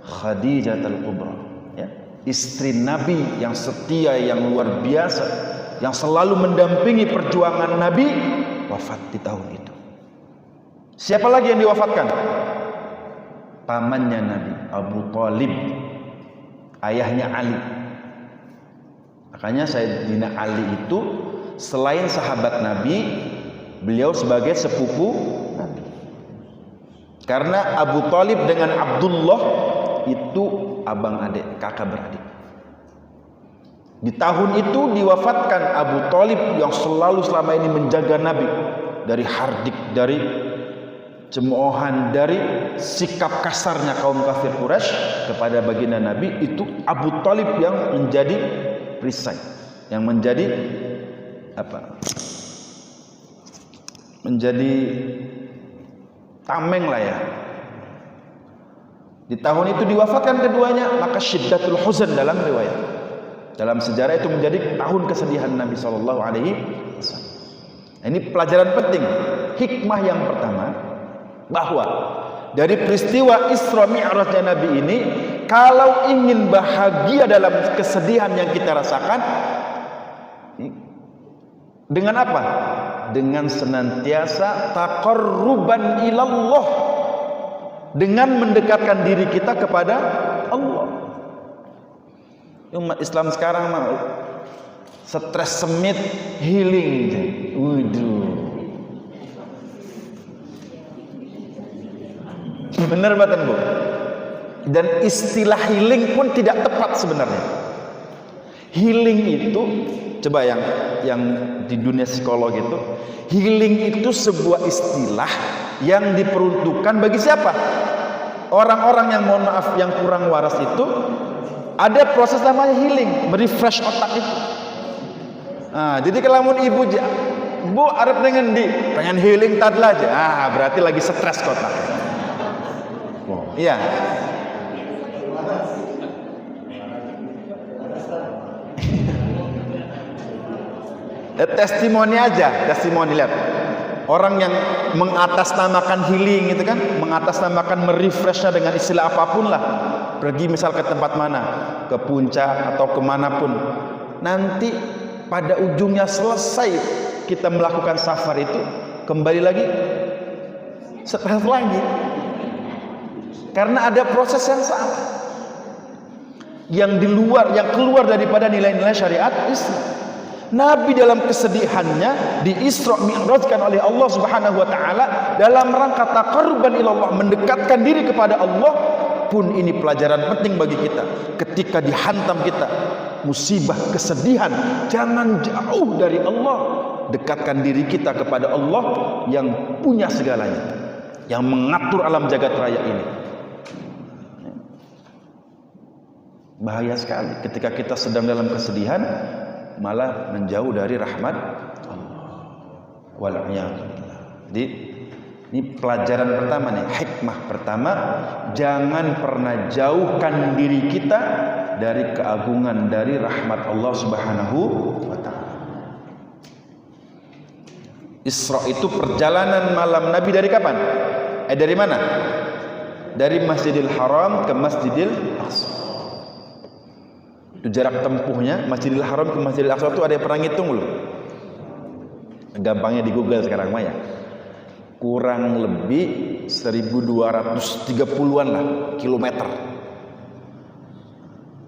Khadijah al-Kubra, ya. Istri Nabi yang setia, yang luar biasa, yang selalu mendampingi perjuangan Nabi, wafat di tahun itu. Siapa lagi yang diwafatkan? Pamannya Nabi, Abu Thalib, ayahnya Ali. Makanya Sayyidina Ali itu selain sahabat Nabi, beliau sebagai sepupu Nabi. Karena Abu Thalib dengan Abdullah itu abang adik, kakak beradik. Di tahun itu diwafatkan Abu Thalib yang selalu selama ini menjaga Nabi dari hardik, dari cemoohan, dari sikap kasarnya kaum kafir Quraisy kepada baginda Nabi. Itu Abu Thalib yang menjadi perisai, yang menjadi apa? Menjadi tameng lah ya. Di tahun itu diwafatkan keduanya, maka syiddatul huzn dalam riwayat. Dalam sejarah itu menjadi tahun kesedihan Nabi sallallahu alaihi wasallam. Ini pelajaran penting, hikmah yang pertama, bahwa dari peristiwa Isra Mi'rajnya Nabi ini, kalau ingin bahagia dalam kesedihan yang kita rasakan, dengan apa? Dengan senantiasa taqarruban ilallah, dengan mendekatkan diri kita kepada Allah. Umat Islam sekarang mah stres semit healing. Waduh. Benar batin Bu. Dan istilah healing pun tidak tepat sebenarnya. Healing itu, coba yang di dunia psikologi itu, healing itu sebuah istilah yang diperuntukkan bagi siapa? Orang-orang yang, mohon maaf, yang kurang waras itu, ada proses namanya healing, merefresh otak itu. Nah, jadi kalau mau ibu, Bu arep dengan di pengen healing tadlah aja. Berarti lagi stres kotak. Iya. Testimoni aja, testimoni, lihat. Orang yang mengatasnamakan healing itu kan, mengatasnamakan merefreshnya dengan istilah apapun lah. Pergi misal ke tempat mana, ke puncak atau kemanapun. Nanti pada ujungnya selesai kita melakukan safar itu, kembali lagi stres lagi. Karena ada proses yang sama, yang di luar, yang keluar daripada nilai-nilai syariat Islam. Nabi dalam kesedihannya di Isra mi'rajkan oleh Allah Subhanahu wa taala dalam rangka taqarruban ilallah, mendekatkan diri kepada Allah. Pun ini pelajaran penting bagi kita. Ketika dihantam kita musibah, kesedihan, jangan jauh dari Allah. Dekatkan diri kita kepada Allah yang punya segalanya, yang mengatur alam jagat raya ini. Bahaya sekali ketika kita sedang dalam kesedihan malah menjauh dari rahmat Allah. Wal'iyadzubillah. Jadi ini pelajaran pertama nih, hikmah pertama, jangan pernah jauhkan diri kita dari keagungan, dari rahmat Allah Subhanahu wa taala. Isra itu perjalanan malam Nabi dari kapan? Dari mana? Dari Masjidil Haram ke Masjidil Aqsa. Itu jarak tempuhnya Masjidil Haram ke Masjidil Aqsa itu ada yang pernah ngitung belum? Gampangnya di Google sekarang mah ya. Kurang lebih 1230-an lah kilometer.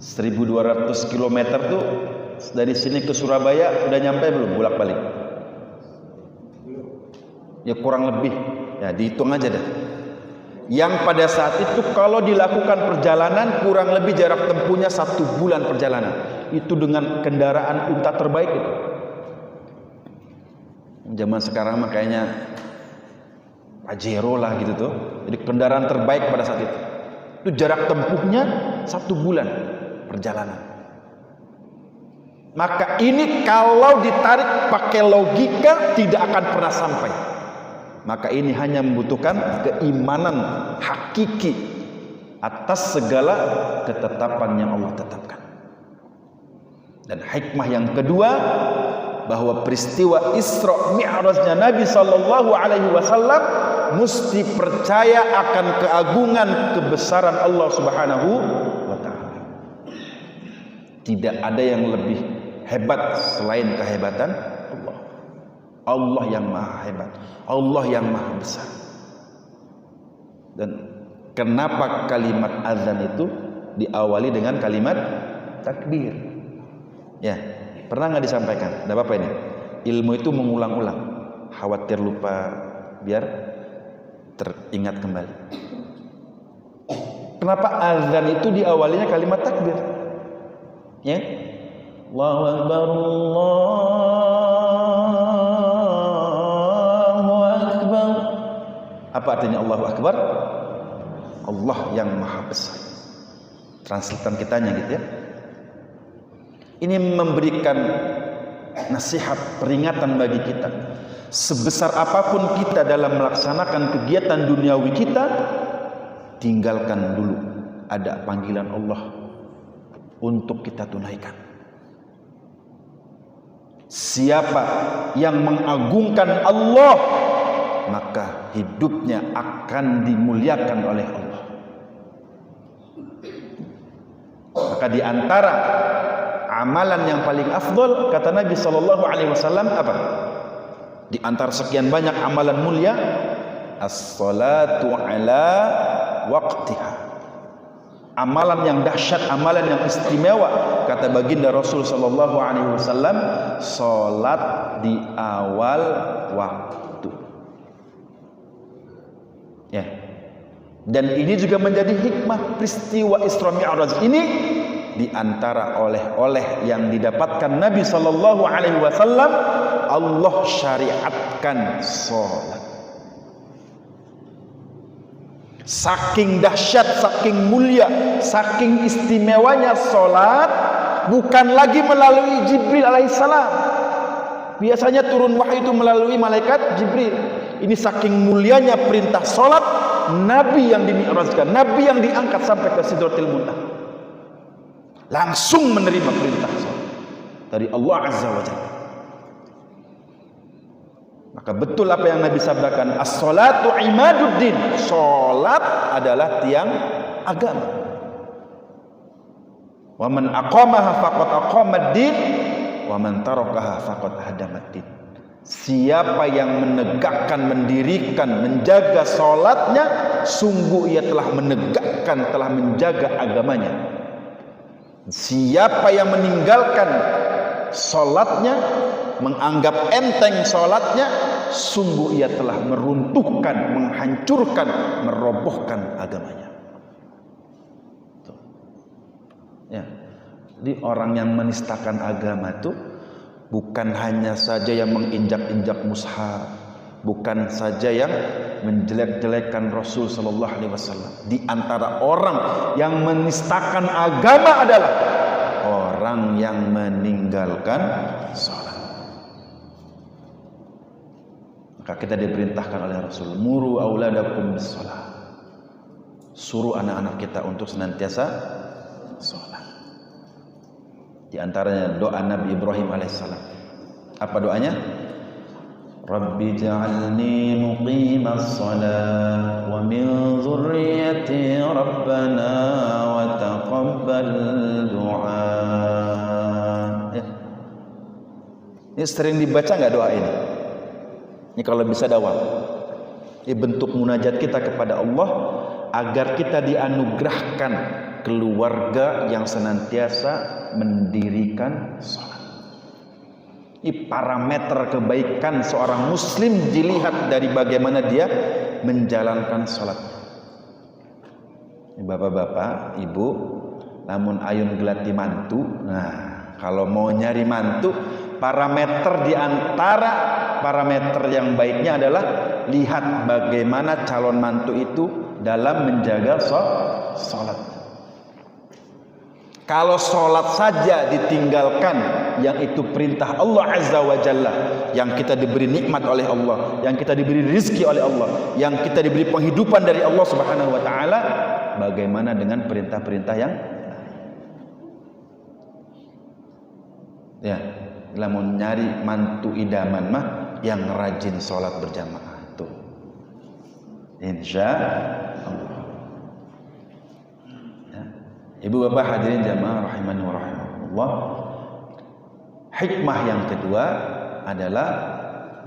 1200 kilometer tuh dari sini ke Surabaya udah nyampe belum bolak-balik? Ya kurang lebih. Ya dihitung aja deh. yang pada saat itu kalau dilakukan perjalanan kurang lebih jarak tempuhnya 1 bulan perjalanan. Itu dengan kendaraan unta terbaik itu. Zaman sekarang mah kayaknya Pajero lah gitu tuh. Jadi kendaraan terbaik pada saat itu. Itu jarak tempuhnya 1 bulan perjalanan. Maka ini kalau ditarik pakai logika tidak akan pernah sampai. Maka ini hanya membutuhkan keimanan hakiki atas segala ketetapan yang Allah tetapkan. Dan hikmah yang kedua, bahwa peristiwa Isra Mi'rajnya Nabi sallallahu alaihi wasallam mesti percaya akan keagungan kebesaran Allah Subhanahu wa taala. Tidak ada yang lebih hebat selain kehebatan Allah. Allah yang maha hebat, Allah yang maha besar. Dan kenapa kalimat azan itu diawali dengan kalimat takbir? Ya, pernah nggak disampaikan? Tidak apa-apa ini. Ilmu itu mengulang-ulang. Khawatir lupa, biar teringat kembali. Kenapa azan itu diawalinya kalimat takbir? Ya, Allahu Akbar, Allahu Akbar. Apa artinya Allahu Akbar? Allah yang maha besar. Translator kitanya gitu ya. Ini memberikan nasihat, peringatan bagi kita. Sebesar apapun kita dalam melaksanakan kegiatan duniawi kita, tinggalkan dulu. Ada panggilan Allah untuk kita tunaikan. Siapa yang mengagungkan Allah, maka hidupnya akan dimuliakan oleh Allah. Maka di antara amalan yang paling afdol, kata Nabi sallallahu alaihi wasallam, apa? Di antara sekian banyak amalan mulia, as-salatu ala waqtiha. Amalan yang dahsyat, amalan yang istimewa, kata baginda Rasul sallallahu alaihi wasallam, salat di awal waktu. Ya. Dan ini juga menjadi hikmah peristiwa Isra Mi'raj ini. Di antara oleh-oleh yang didapatkan Nabi sallallahu alaihi wasallam, Allah syariatkan salat. Saking dahsyat, saking mulia, saking istimewanya salat, bukan lagi melalui Jibril alaihissalam. Biasanya turun wahyu itu melalui malaikat Jibril. Ini saking mulianya perintah salat, Nabi yang dimi'rajkan, Nabi yang diangkat sampai ke Sidratil Muntaha. Langsung menerima perintah salat dari Allah Azza wa Jalla. Maka betul apa yang Nabi sabdakan, as-salatu imaduddin. Salat adalah tiang agama. Wa man aqamaha faqad aqamad-din wa man tarakaha faqad hadamad-din. Siapa yang menegakkan, mendirikan, menjaga salatnya, sungguh ia telah menegakkan, telah menjaga agamanya. Siapa yang meninggalkan salatnya, menganggap enteng salatnya, sungguh ia telah meruntuhkan, menghancurkan, merobohkan agamanya. Ya. Jadi orang yang menistakan agama itu bukan hanya saja yang menginjak-injak mushaf, bukan saja yang menjelek-jelekkan Rasul sallallahu alaihi wasallam. Di antara orang yang menistakan agama adalah orang yang meninggalkan salat. Maka kita diperintahkan oleh Rasul, muru auladakum bis-shalah. Suruh anak-anak kita untuk senantiasa salat. Di antaranya doa Nabi Ibrahim alaihissalam. Apa doanya? Rabbi ja'alni muqimas shalah wa min dzurriyyati rabbana wa taqabbal du'a. Ini sering dibaca nggak doa ini? Ini kalau bisa dawal. Ini bentuk munajat kita kepada Allah agar kita dianugerahkan keluarga yang senantiasa mendirikan salat. Ini parameter kebaikan seorang muslim dilihat dari bagaimana dia menjalankan salat. Bapak-bapak, ibu, namun ayun gelati mantu. Nah, kalau mau nyari mantu, parameter di antara parameter yang baiknya adalah lihat bagaimana calon mantu itu dalam menjaga sholat. Kalau sholat saja ditinggalkan, yang itu perintah Allah Azza wa Jalla, yang kita diberi nikmat oleh Allah, yang kita diberi rizki oleh Allah, yang kita diberi penghidupan dari Allah Subhanahu wa Ta'ala, bagaimana dengan perintah-perintah yang ya, mau nyari mantu idaman mah yang rajin sholat berjamaah tuh, insya Allah. Ibu bapak hadirin jamaah rahimani wa rahimakumullah. Hikmah yang kedua adalah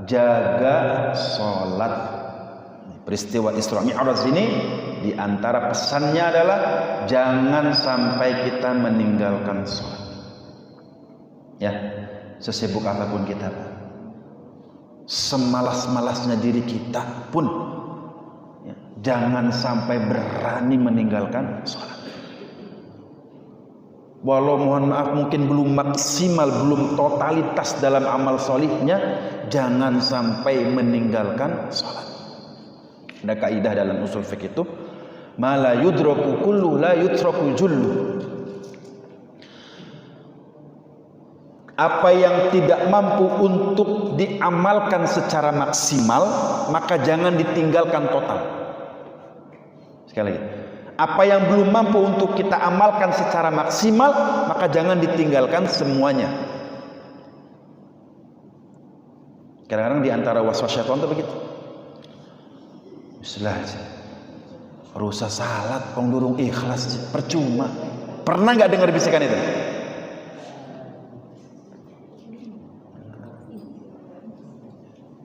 jaga sholat. Peristiwa Isra Mi'raj ini di antara pesannya adalah jangan sampai kita meninggalkan sholat. Ya, sesibuk apapun kita, semalas-malasnya diri kita pun, ya, jangan sampai berani meninggalkan sholat. Walau mohon maaf mungkin belum maksimal, belum totalitas dalam amal solihnya, jangan sampai meninggalkan sholat. Ada kaidah dalam usul fiqh itu, ma la yudraku kullu la yutraku jullu. Apa yang tidak mampu untuk diamalkan secara maksimal, maka jangan ditinggalkan total. Sekali lagi, apa yang belum mampu untuk kita amalkan secara maksimal, maka jangan ditinggalkan semuanya. Kadang-kadang di antara waswas syaitan itu begitu. Bismillah aja, rusak salat, pengdurung ikhlas, percuma. Pernah nggak dengar bisikan itu?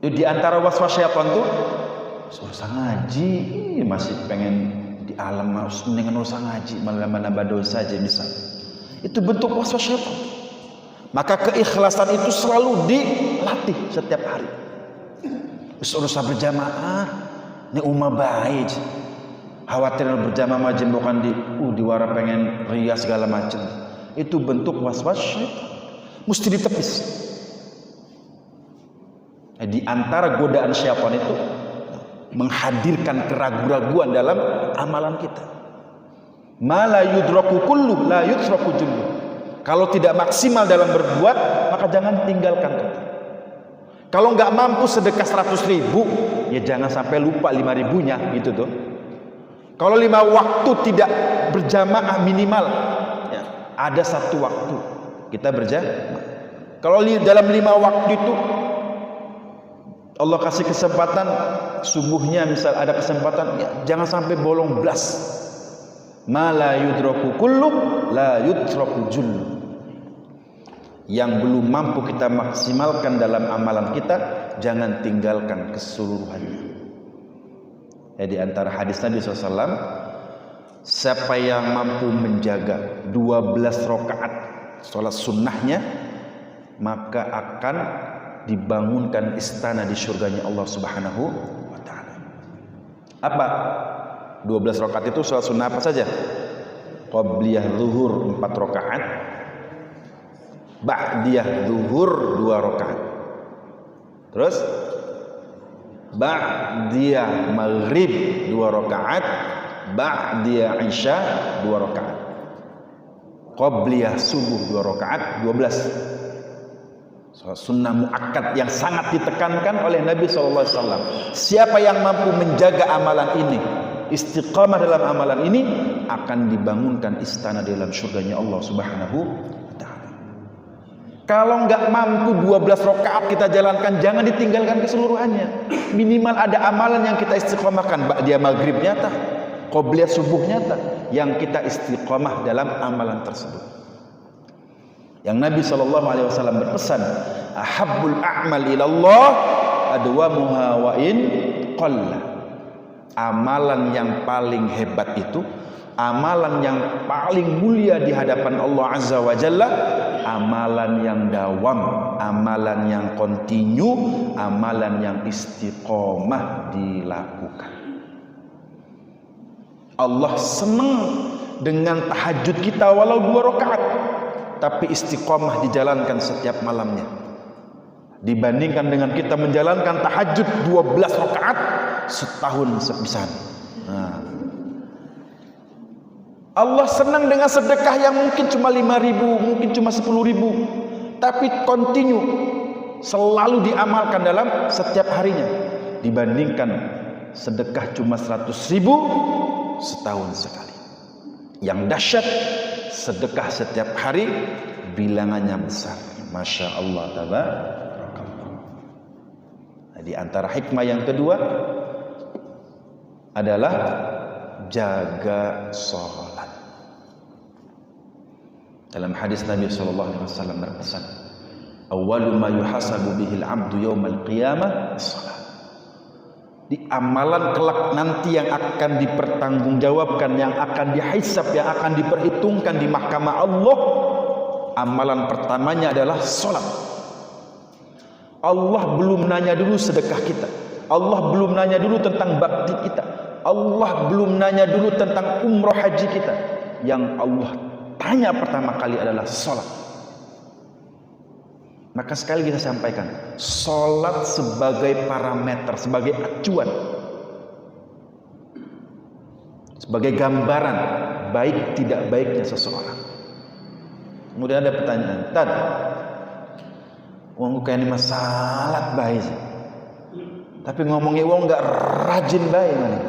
Di antara waswas syaitan tuh, usah ngaji, masih pengen di alam, harus mendingan usah ngaji, malah menambah dosa aja bisa. Itu bentuk waswas syaitan. Maka keikhlasan itu selalu dilatih setiap hari. Usah berjamaah, ini umat baik. Khawatir berjamaah majim bukan di wara pengen ria segala macam. Itu bentuk waswas syaitan. Mesti ditepis. Di antara godaan syaitan itu menghadirkan keraguan-raguan dalam amalan kita. Ma la yudraku kullu la yutraku jullu. Kalau tidak maksimal dalam berbuat, maka jangan tinggalkan. Kalau nggak mampu sedekah 100.000, ya jangan sampai lupa 5.000-nya gitu tuh. Kalau 5 waktu tidak berjamaah minimal, ya, ada 1 waktu kita berjamaah. Kalau dalam 5 waktu itu Allah kasih kesempatan subuhnya, misal ada kesempatan, ya, jangan sampai bolong blas. Ma la yudraku kullu la yutraku jullu. Yang belum mampu kita maksimalkan dalam amalan kita, jangan tinggalkan keseluruhannya. Ya, di antara hadis Nabi SAW, siapa yang mampu menjaga 12 rakaat sholat sunnahnya, maka akan dibangunkan istana di surganya Allah Subhanahu wa Ta'ala. Apa? 12 rakaat itu sholat sunnah apa saja? Qabliyah zuhur 4 rakaat, ba'diyah zuhur 2 rakaat, terus ba'diyah maghrib 2 rakaat, ba'diyah isya 2 rakaat, qabliyah subuh 2 rakaat, 12. Sunnah muakkad yang sangat ditekankan oleh Nabi SAW. Siapa yang mampu menjaga amalan ini, istiqamah dalam amalan ini, akan dibangunkan istana dalam surganya Allah Subhanahu wa Ta'ala. Kalau nggak mampu 12 rakaat kita jalankan, jangan ditinggalkan keseluruhannya. Minimal ada amalan yang kita istiqamahkan. Dia maghrib nyata, qobliyah subuh nyata, yang kita istiqamah dalam amalan tersebut. Yang Nabi SAW berpesan, ahabbul a'mal ilallah adwamuha wa in qalla. Amalan yang paling hebat itu, amalan yang paling mulia di hadapan Allah Azza wa Jalla, amalan yang dawam, amalan yang kontinu, amalan yang istiqomah dilakukan. Allah senang dengan tahajud kita walau 2 rakaat, tapi istiqomah dijalankan setiap malamnya. Dibandingkan dengan kita menjalankan tahajud 12 rakaat setahun sepisan. Nah. Allah senang dengan sedekah yang mungkin cuma 5.000, mungkin cuma 10.000, tapi continue, selalu diamalkan dalam setiap harinya. Dibandingkan sedekah cuma 100.000 setahun sekali. Yang dahsyat, sedekah setiap hari bilangannya besar. Masya Allah tabarakallah. Nah, di antara hikmah yang kedua adalah jaga sholat. Dalam hadis Nabi SAW berpesan, awwalu ma yuhasabu bihil abdu yawmal qiyamah sholat. Di amalan kelak nanti yang akan dipertanggungjawabkan, yang akan dihisab, yang akan diperhitungkan di mahkamah Allah, amalan pertamanya adalah sholat. Allah belum nanya dulu sedekah kita, Allah belum nanya dulu tentang bakti kita, Allah belum nanya dulu tentang umroh haji kita. Yang Allah tanya pertama kali adalah sholat. Maka sekali kita sampaikan, sholat sebagai parameter, sebagai acuan, sebagai gambaran baik tidak baiknya seseorang. Kemudian ada pertanyaan, Tad, uang kayak ini masalah baik, tapi ngomongin uang nggak rajin baik mana?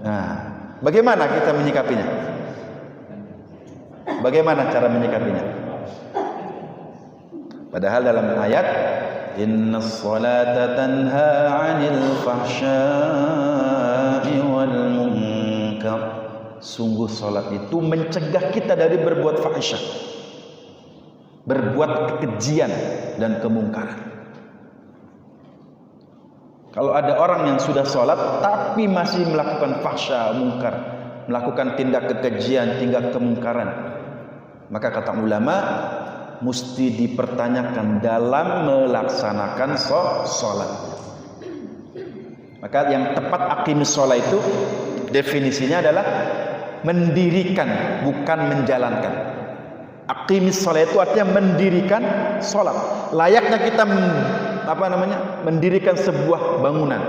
Nah, bagaimana kita menyikapinya? Bagaimana cara menyikapinya? Padahal dalam ayat innas salata tanha 'anil fahsya'i wal munkar, sungguh salat itu mencegah kita dari berbuat fahsyah, berbuat kekejian dan kemungkaran. Kalau ada orang yang sudah salat tapi masih melakukan fahsya, mungkar, melakukan tindak kekejian, tindak kemungkaran, maka kata ulama mesti dipertanyakan dalam melaksanakan sholat. Maka yang tepat aqimis sholat itu definisinya adalah mendirikan, bukan menjalankan. Aqimis sholat itu artinya mendirikan sholat. Layaknya kita mendirikan sebuah bangunan,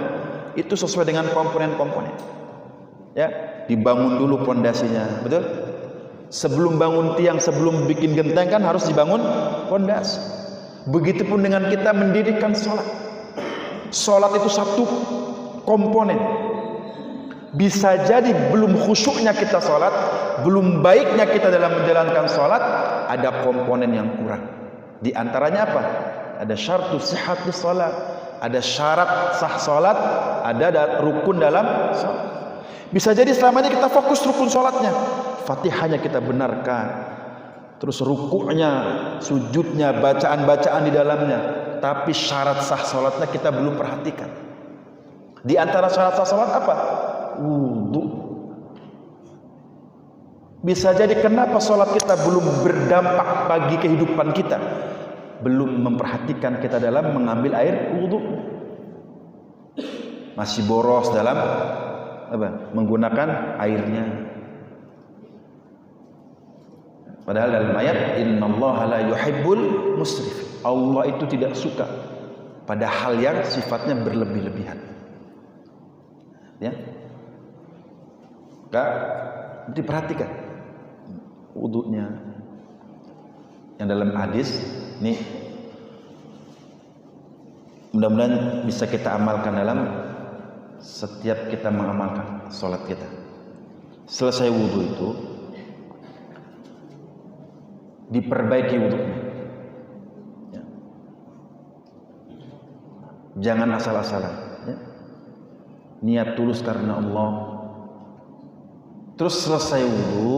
itu sesuai dengan komponen-komponen. Ya, dibangun dulu pondasinya, betul? Sebelum bangun tiang, sebelum bikin genteng kan harus dibangun pondasi. Begitupun dengan kita mendirikan sholat. Sholat itu satu komponen. Bisa jadi belum khusyuknya kita sholat, belum baiknya kita dalam menjalankan sholat, ada komponen yang kurang. Di antaranya apa? Ada syartu sihhatus sholat, ada syarat sah sholat, ada rukun dalam sholat. Bisa jadi selama ini kita fokus rukun sholatnya, Fatihahnya kita benarkan, terus rukuknya, sujudnya, bacaan-bacaan di dalamnya, tapi syarat sah sholatnya kita belum perhatikan. Di antara syarat sah sholat apa? Wudu. Bisa jadi kenapa sholat kita belum berdampak bagi kehidupan kita, belum memperhatikan kita dalam mengambil air wudu, masih boros dalam menggunakan airnya. Padahal dalam ayat innallaha la yuhibbul musrif, Allah itu tidak suka pada hal yang sifatnya berlebih-lebihan. Ya, Kak, diperhatikan wudunya. Yang dalam hadis ini mudah-mudahan bisa kita amalkan dalam setiap kita mengamalkan sholat kita. Selesai wudu itu diperbaiki wudunya. Ya. Jangan asal-asalan. Ya. Niat tulus karena Allah. Terus selesai wudu,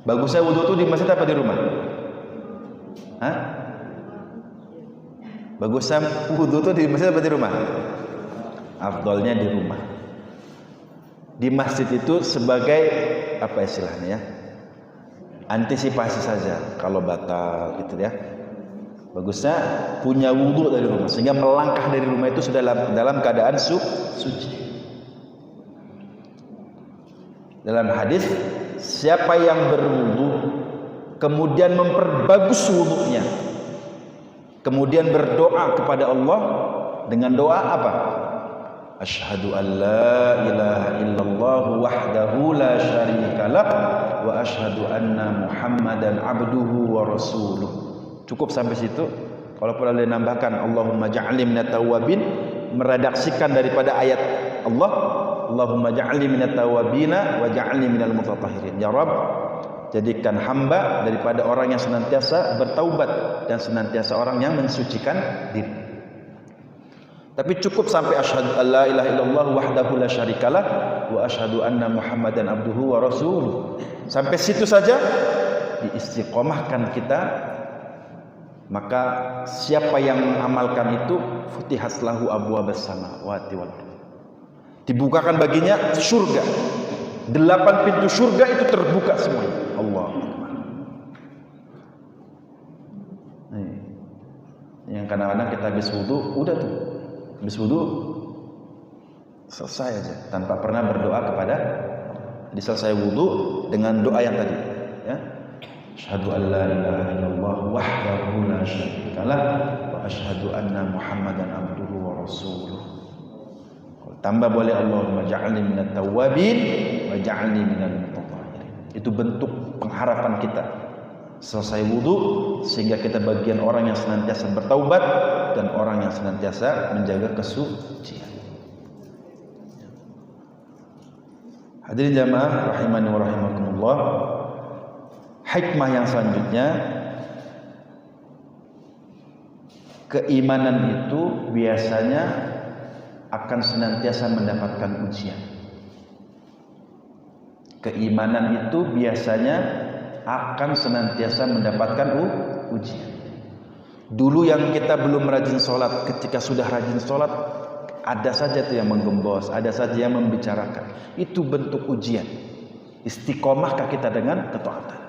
bagusnya wudu itu di masjid apa di rumah? Hah? Bagusnya wudu itu di masjid apa di rumah? Afdolnya di rumah. Di masjid itu sebagai apa istilahnya ya? Antisipasi saja kalau batal gitu ya. Bagusnya punya wudu dari rumah, sehingga melangkah dari rumah itu sudah dalam keadaan suci. Dalam hadis, siapa yang berwudu kemudian memperbagus wudunya, kemudian berdoa kepada Allah dengan doa apa? Asyhadu an la ilaha illallah wahdahu la syarikalah wa asyhadu anna Muhammadan abduhu wa rasuluh. Cukup sampai situ. Kalau boleh nambahkan Allahumma ja'alni minat tawwabin, meredaksikan daripada ayat Allah, Allahumma ja'alni minat tawwabina wa ja'alni minal mutatahhirin. Ya Rabb, jadikan hamba daripada orang yang senantiasa bertaubat dan senantiasa orang yang mensucikan diri. Tapi cukup sampai asyhadu alla ilaha illallah wahdahu la syarikalah wa asyhadu anna Muhammadan abduhu wa rasuluh. Sampai situ saja diistiqomahkan kita, maka siapa yang mengamalkan itu futihat lahu abwaabas samawati wal ardh. Dibukakan baginya surga. 8 pintu surga itu terbuka semuanya. Allah. Yang kadang-kadang kita habis wudu, udah tuh. Habis wudu selesai aja tanpa pernah berdoa kepada. Jadi selesai wudu dengan doa yang tadi, ya. Asyhadu an la ilaha illallah wahdahu la syarikalah wa asyhadu anna Muhammadan abduhu wa rasuluh. Tambah boleh Allahumma ja'alni minat tawwabin wa ja'alni minal mutatahhirin. Itu bentuk pengharapan kita selesai wudu, sehingga kita bagian orang yang senantiasa bertaubat dan orang yang senantiasa menjaga kesucian. Hadirin jamaah rahimani wa rahimakumullah. Hikmah yang selanjutnya, keimanan itu biasanya akan senantiasa mendapatkan ujian. Keimanan itu biasanya akan senantiasa mendapatkan ujian. Dulu yang kita belum rajin sholat, ketika sudah rajin sholat, ada saja tuh yang menggembos, ada saja yang membicarakan. Itu bentuk ujian. Istiqomahkah kita dengan ketaatan?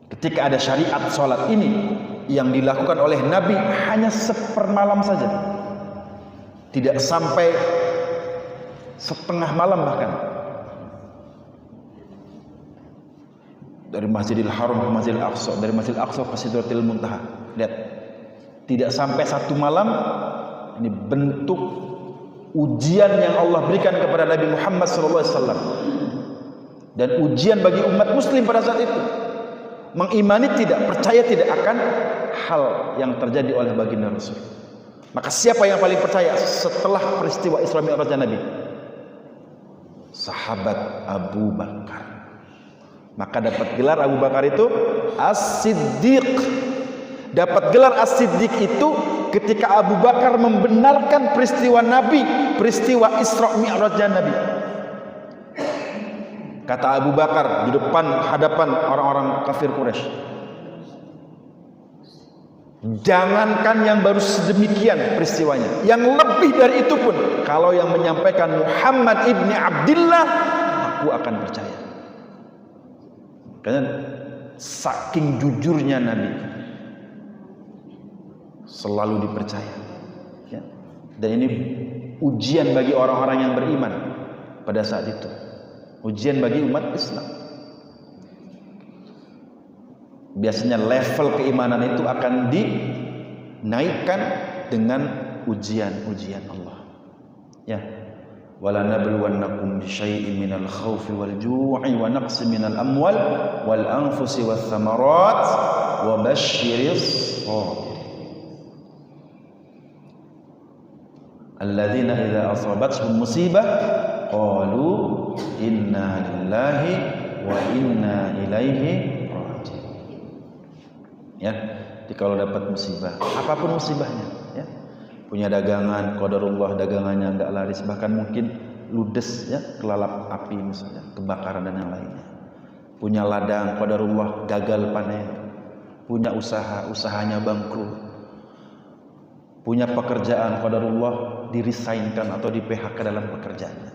Ketika ada syariat sholat ini yang dilakukan oleh Nabi hanya sepermalam saja, tidak sampai setengah malam bahkan. Dari Masjidil Haram ke Masjidil Aqsa, dari Masjidil Aqsa ke Sidratil Muntaha. Lihat, tidak sampai 1 malam. Ini bentuk ujian yang Allah berikan kepada Nabi Muhammad SAW, dan ujian bagi umat muslim pada saat itu. Mengimani tidak, percaya tidak akan hal yang terjadi oleh baginda Rasul. Maka siapa yang paling percaya setelah peristiwa Isra Mi'rajnya Nabi? Sahabat Abu Bakar. Maka dapat gelar Abu Bakar itu As-Siddiq. Dapat gelar As-Siddiq itu ketika Abu Bakar membenarkan peristiwa Nabi, peristiwa Isra Mi'rajnya Nabi. Kata Abu Bakar di hadapan orang-orang kafir Quraisy, jangankan yang baru sedemikian peristiwanya, yang lebih dari itu pun, kalau yang menyampaikan Muhammad ibni Abdillah, aku akan percaya. Karena saking jujurnya Nabi, selalu dipercaya, ya. Dan ini ujian bagi orang-orang yang beriman pada saat itu, ujian bagi umat Islam. Biasanya level keimanan itu akan dinaikkan dengan ujian-ujian Allah, ya. Wala nabluwannakum bisyai'in minal khaufi wal ju'i wa naqsin minal amwal wal anfusi wath thamarat wa basyiris sabirin alladzina idza asabatuhum musibah qalu inna lillahi wa inna ilaihi raji'un. Ya, jadi kalau dapat musibah, apapun musibahnya, ya. Punya dagangan, qadarullah dagangannya enggak laris, bahkan mungkin ludes, ya, kelalap api misalnya, kebakaran dan yang lainnya. Punya ladang, qadarullah gagal panen. Punya usaha, usahanya bangkrut. Punya pekerjaan, qadarullah dirisainkan atau di PHK dalam pekerjaannya.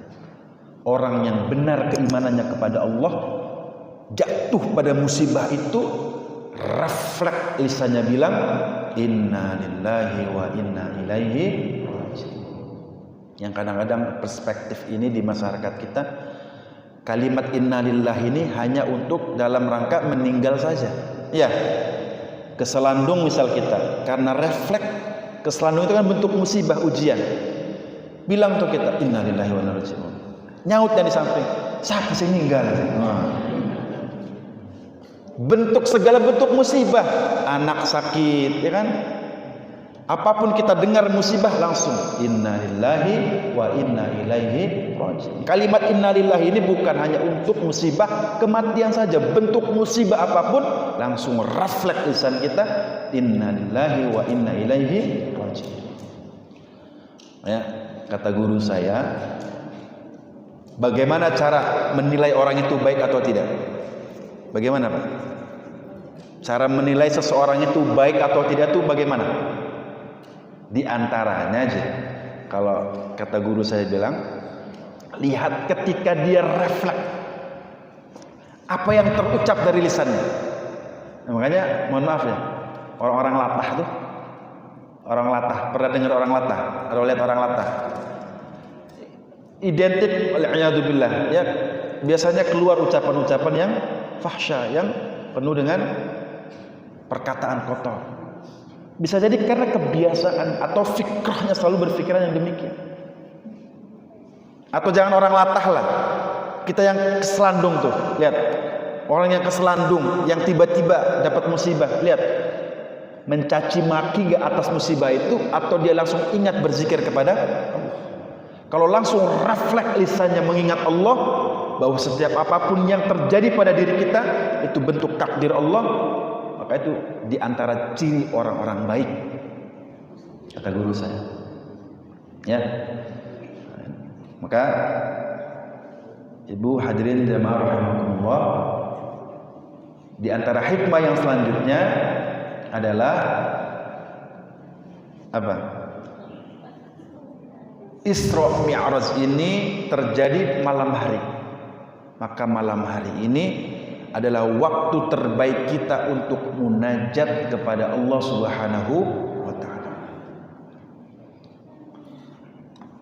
Orang yang benar keimanannya kepada Allah jatuh pada musibah itu, refleks lisannya bilang inna lillahi wa inna ilaihi raji'un. Yang kadang-kadang perspektif ini di masyarakat kita, kalimat innalillahi ini hanya untuk dalam rangka meninggal saja. Ya, keselandung misal kita, karena refleks keselandung itu kan bentuk musibah, ujian. Bilang tuh kita innalillahi wa inna ilaihi raji'un. Nyautnya di samping, siapa sih meninggal? Bentuk segala bentuk musibah, anak sakit, ya kan? Apapun kita dengar musibah langsung innalillahi wa inna ilaihi raji'un. Kalimat innalillahi ini bukan hanya untuk musibah kematian saja, bentuk musibah apapun langsung refleks lisan kita innalillahi wa inna ilaihi raji'un. Ya, kata guru saya, bagaimana cara menilai orang itu baik atau tidak? Bagaimana, Pak? Cara menilai seseorang itu baik atau tidak itu bagaimana? Di antaranya aja, kalau kata guru saya bilang, lihat ketika dia refleks apa yang terucap dari lisannya. Nah, makanya mohon maaf ya, orang-orang latah tuh, orang latah, pernah dengar orang latah atau lihat orang latah? Identik wal'iyadzubillah, ya, biasanya keluar ucapan-ucapan yang fahsya, yang penuh dengan perkataan kotor. Bisa jadi karena kebiasaan atau fikrahnya selalu berpikiran yang demikian. Atau jangan orang latah lah, kita yang keselandung tuh, lihat orang yang keselandung, yang tiba-tiba dapat musibah, lihat mencaci maki gak atas musibah itu, atau dia langsung ingat berzikir kepada Allah. Kalau langsung refleks lisannya mengingat Allah, bahwa setiap apapun yang terjadi pada diri kita itu bentuk takdir Allah, maka itu diantara ciri orang-orang baik, kata guru saya. Ya, maka ibu hadirin jamaah rahimakumullah, di antara hikmah yang selanjutnya adalah apa? Isra Mi'raj ini terjadi malam hari. Maka malam hari ini adalah waktu terbaik kita untuk munajat kepada Allah Subhanahu wa taala.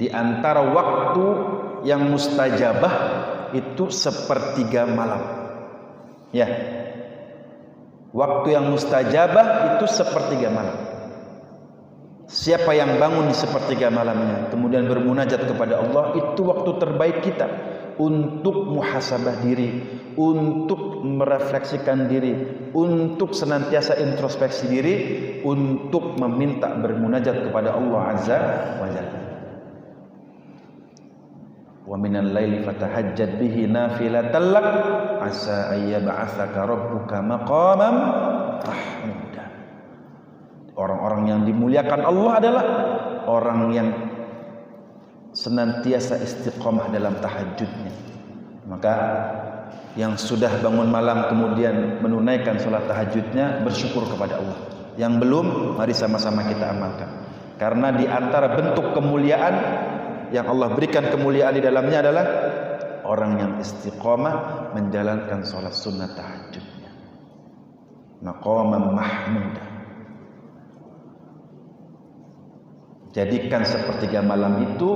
Di antara waktu yang mustajabah itu sepertiga malam. Ya. Waktu yang mustajabah itu sepertiga malam. Siapa yang bangun di sepertiga malamnya kemudian bermunajat kepada Allah, itu waktu terbaik kita untuk muhasabah diri, untuk merefleksikan diri, untuk senantiasa introspeksi diri, untuk meminta bermunajat kepada Allah Azza wa Jalla. Wa minal laili fatahajjad bihi nafilatan lak asa ayyab'atsaka rabbuka maqaman mahmuda. Orang-orang yang dimuliakan Allah adalah orang yang senantiasa istiqomah dalam tahajudnya. Maka yang sudah bangun malam kemudian menunaikan sholat tahajudnya, bersyukur kepada Allah. Yang belum, mari sama-sama kita amalkan. Karena di antara bentuk kemuliaan yang Allah berikan kemuliaan di dalamnya adalah orang yang istiqomah menjalankan sholat sunnah tahajudnya. Maqaman mahmuda. Jadikan sepertiga malam itu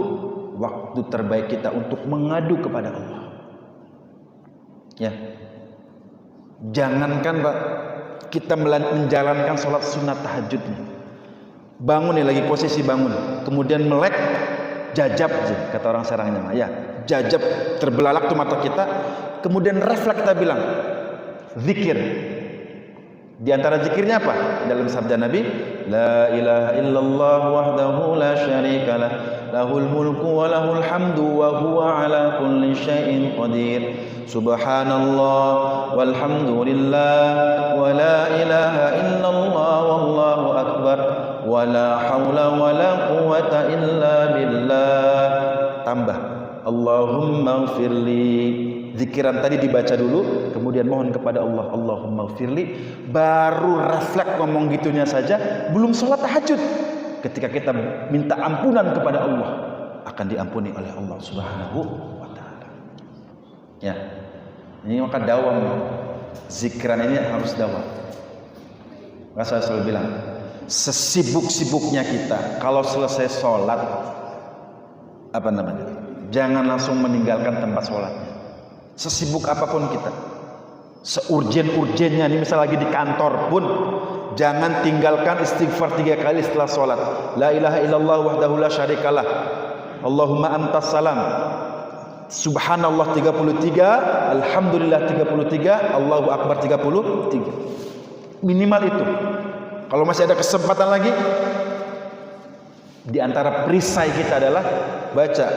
waktu terbaik kita untuk mengadu kepada Allah. Ya, jangankan Pak, kita menjalankan sholat sunat tahajudnya, bangun nih, lagi posisi bangun, kemudian melek, jajab aja, kata orang Serangnya, ya, jajab, terbelalak tuh mata kita, kemudian refleks kita bilang, zikir. Di antara zikirnya apa? Dalam sabda Nabi, la ilaha illallah wahdahu la syarika lah, lahul mulku wa lahul hamdu wa huwa ala kulli syai'in qadir. Subhanallah walhamdulillah wa la ilaha illallah wallahu akbar wa la haula wa la quwwata illa billah. Tambah, Allahumma ighfirli. Zikiran tadi dibaca dulu, kemudian mohon kepada Allah, Allahumma ighfirli. Baru refleks ngomong gitunya saja, belum sholat tahajud. Ketika kita minta ampunan kepada Allah, akan diampuni oleh Allah Subhanahu wa ta'ala. Ya, ini maka dawam. Zikiran ini harus dawam. Maka saya selalu bilang, sesibuk-sibuknya kita, kalau selesai sholat, Jangan langsung meninggalkan tempat sholatnya. Sesibuk apapun kita, seurgen-urgennya ini, misal lagi di kantor pun, jangan tinggalkan istighfar 3 kali setelah sholat. La ilaha illallah wahdahu la syarikalah, Allahumma antas salam, subhanallah 33, alhamdulillah 33, Allahu akbar 33. Minimal itu. Kalau masih ada kesempatan lagi, di antara perisai kita adalah baca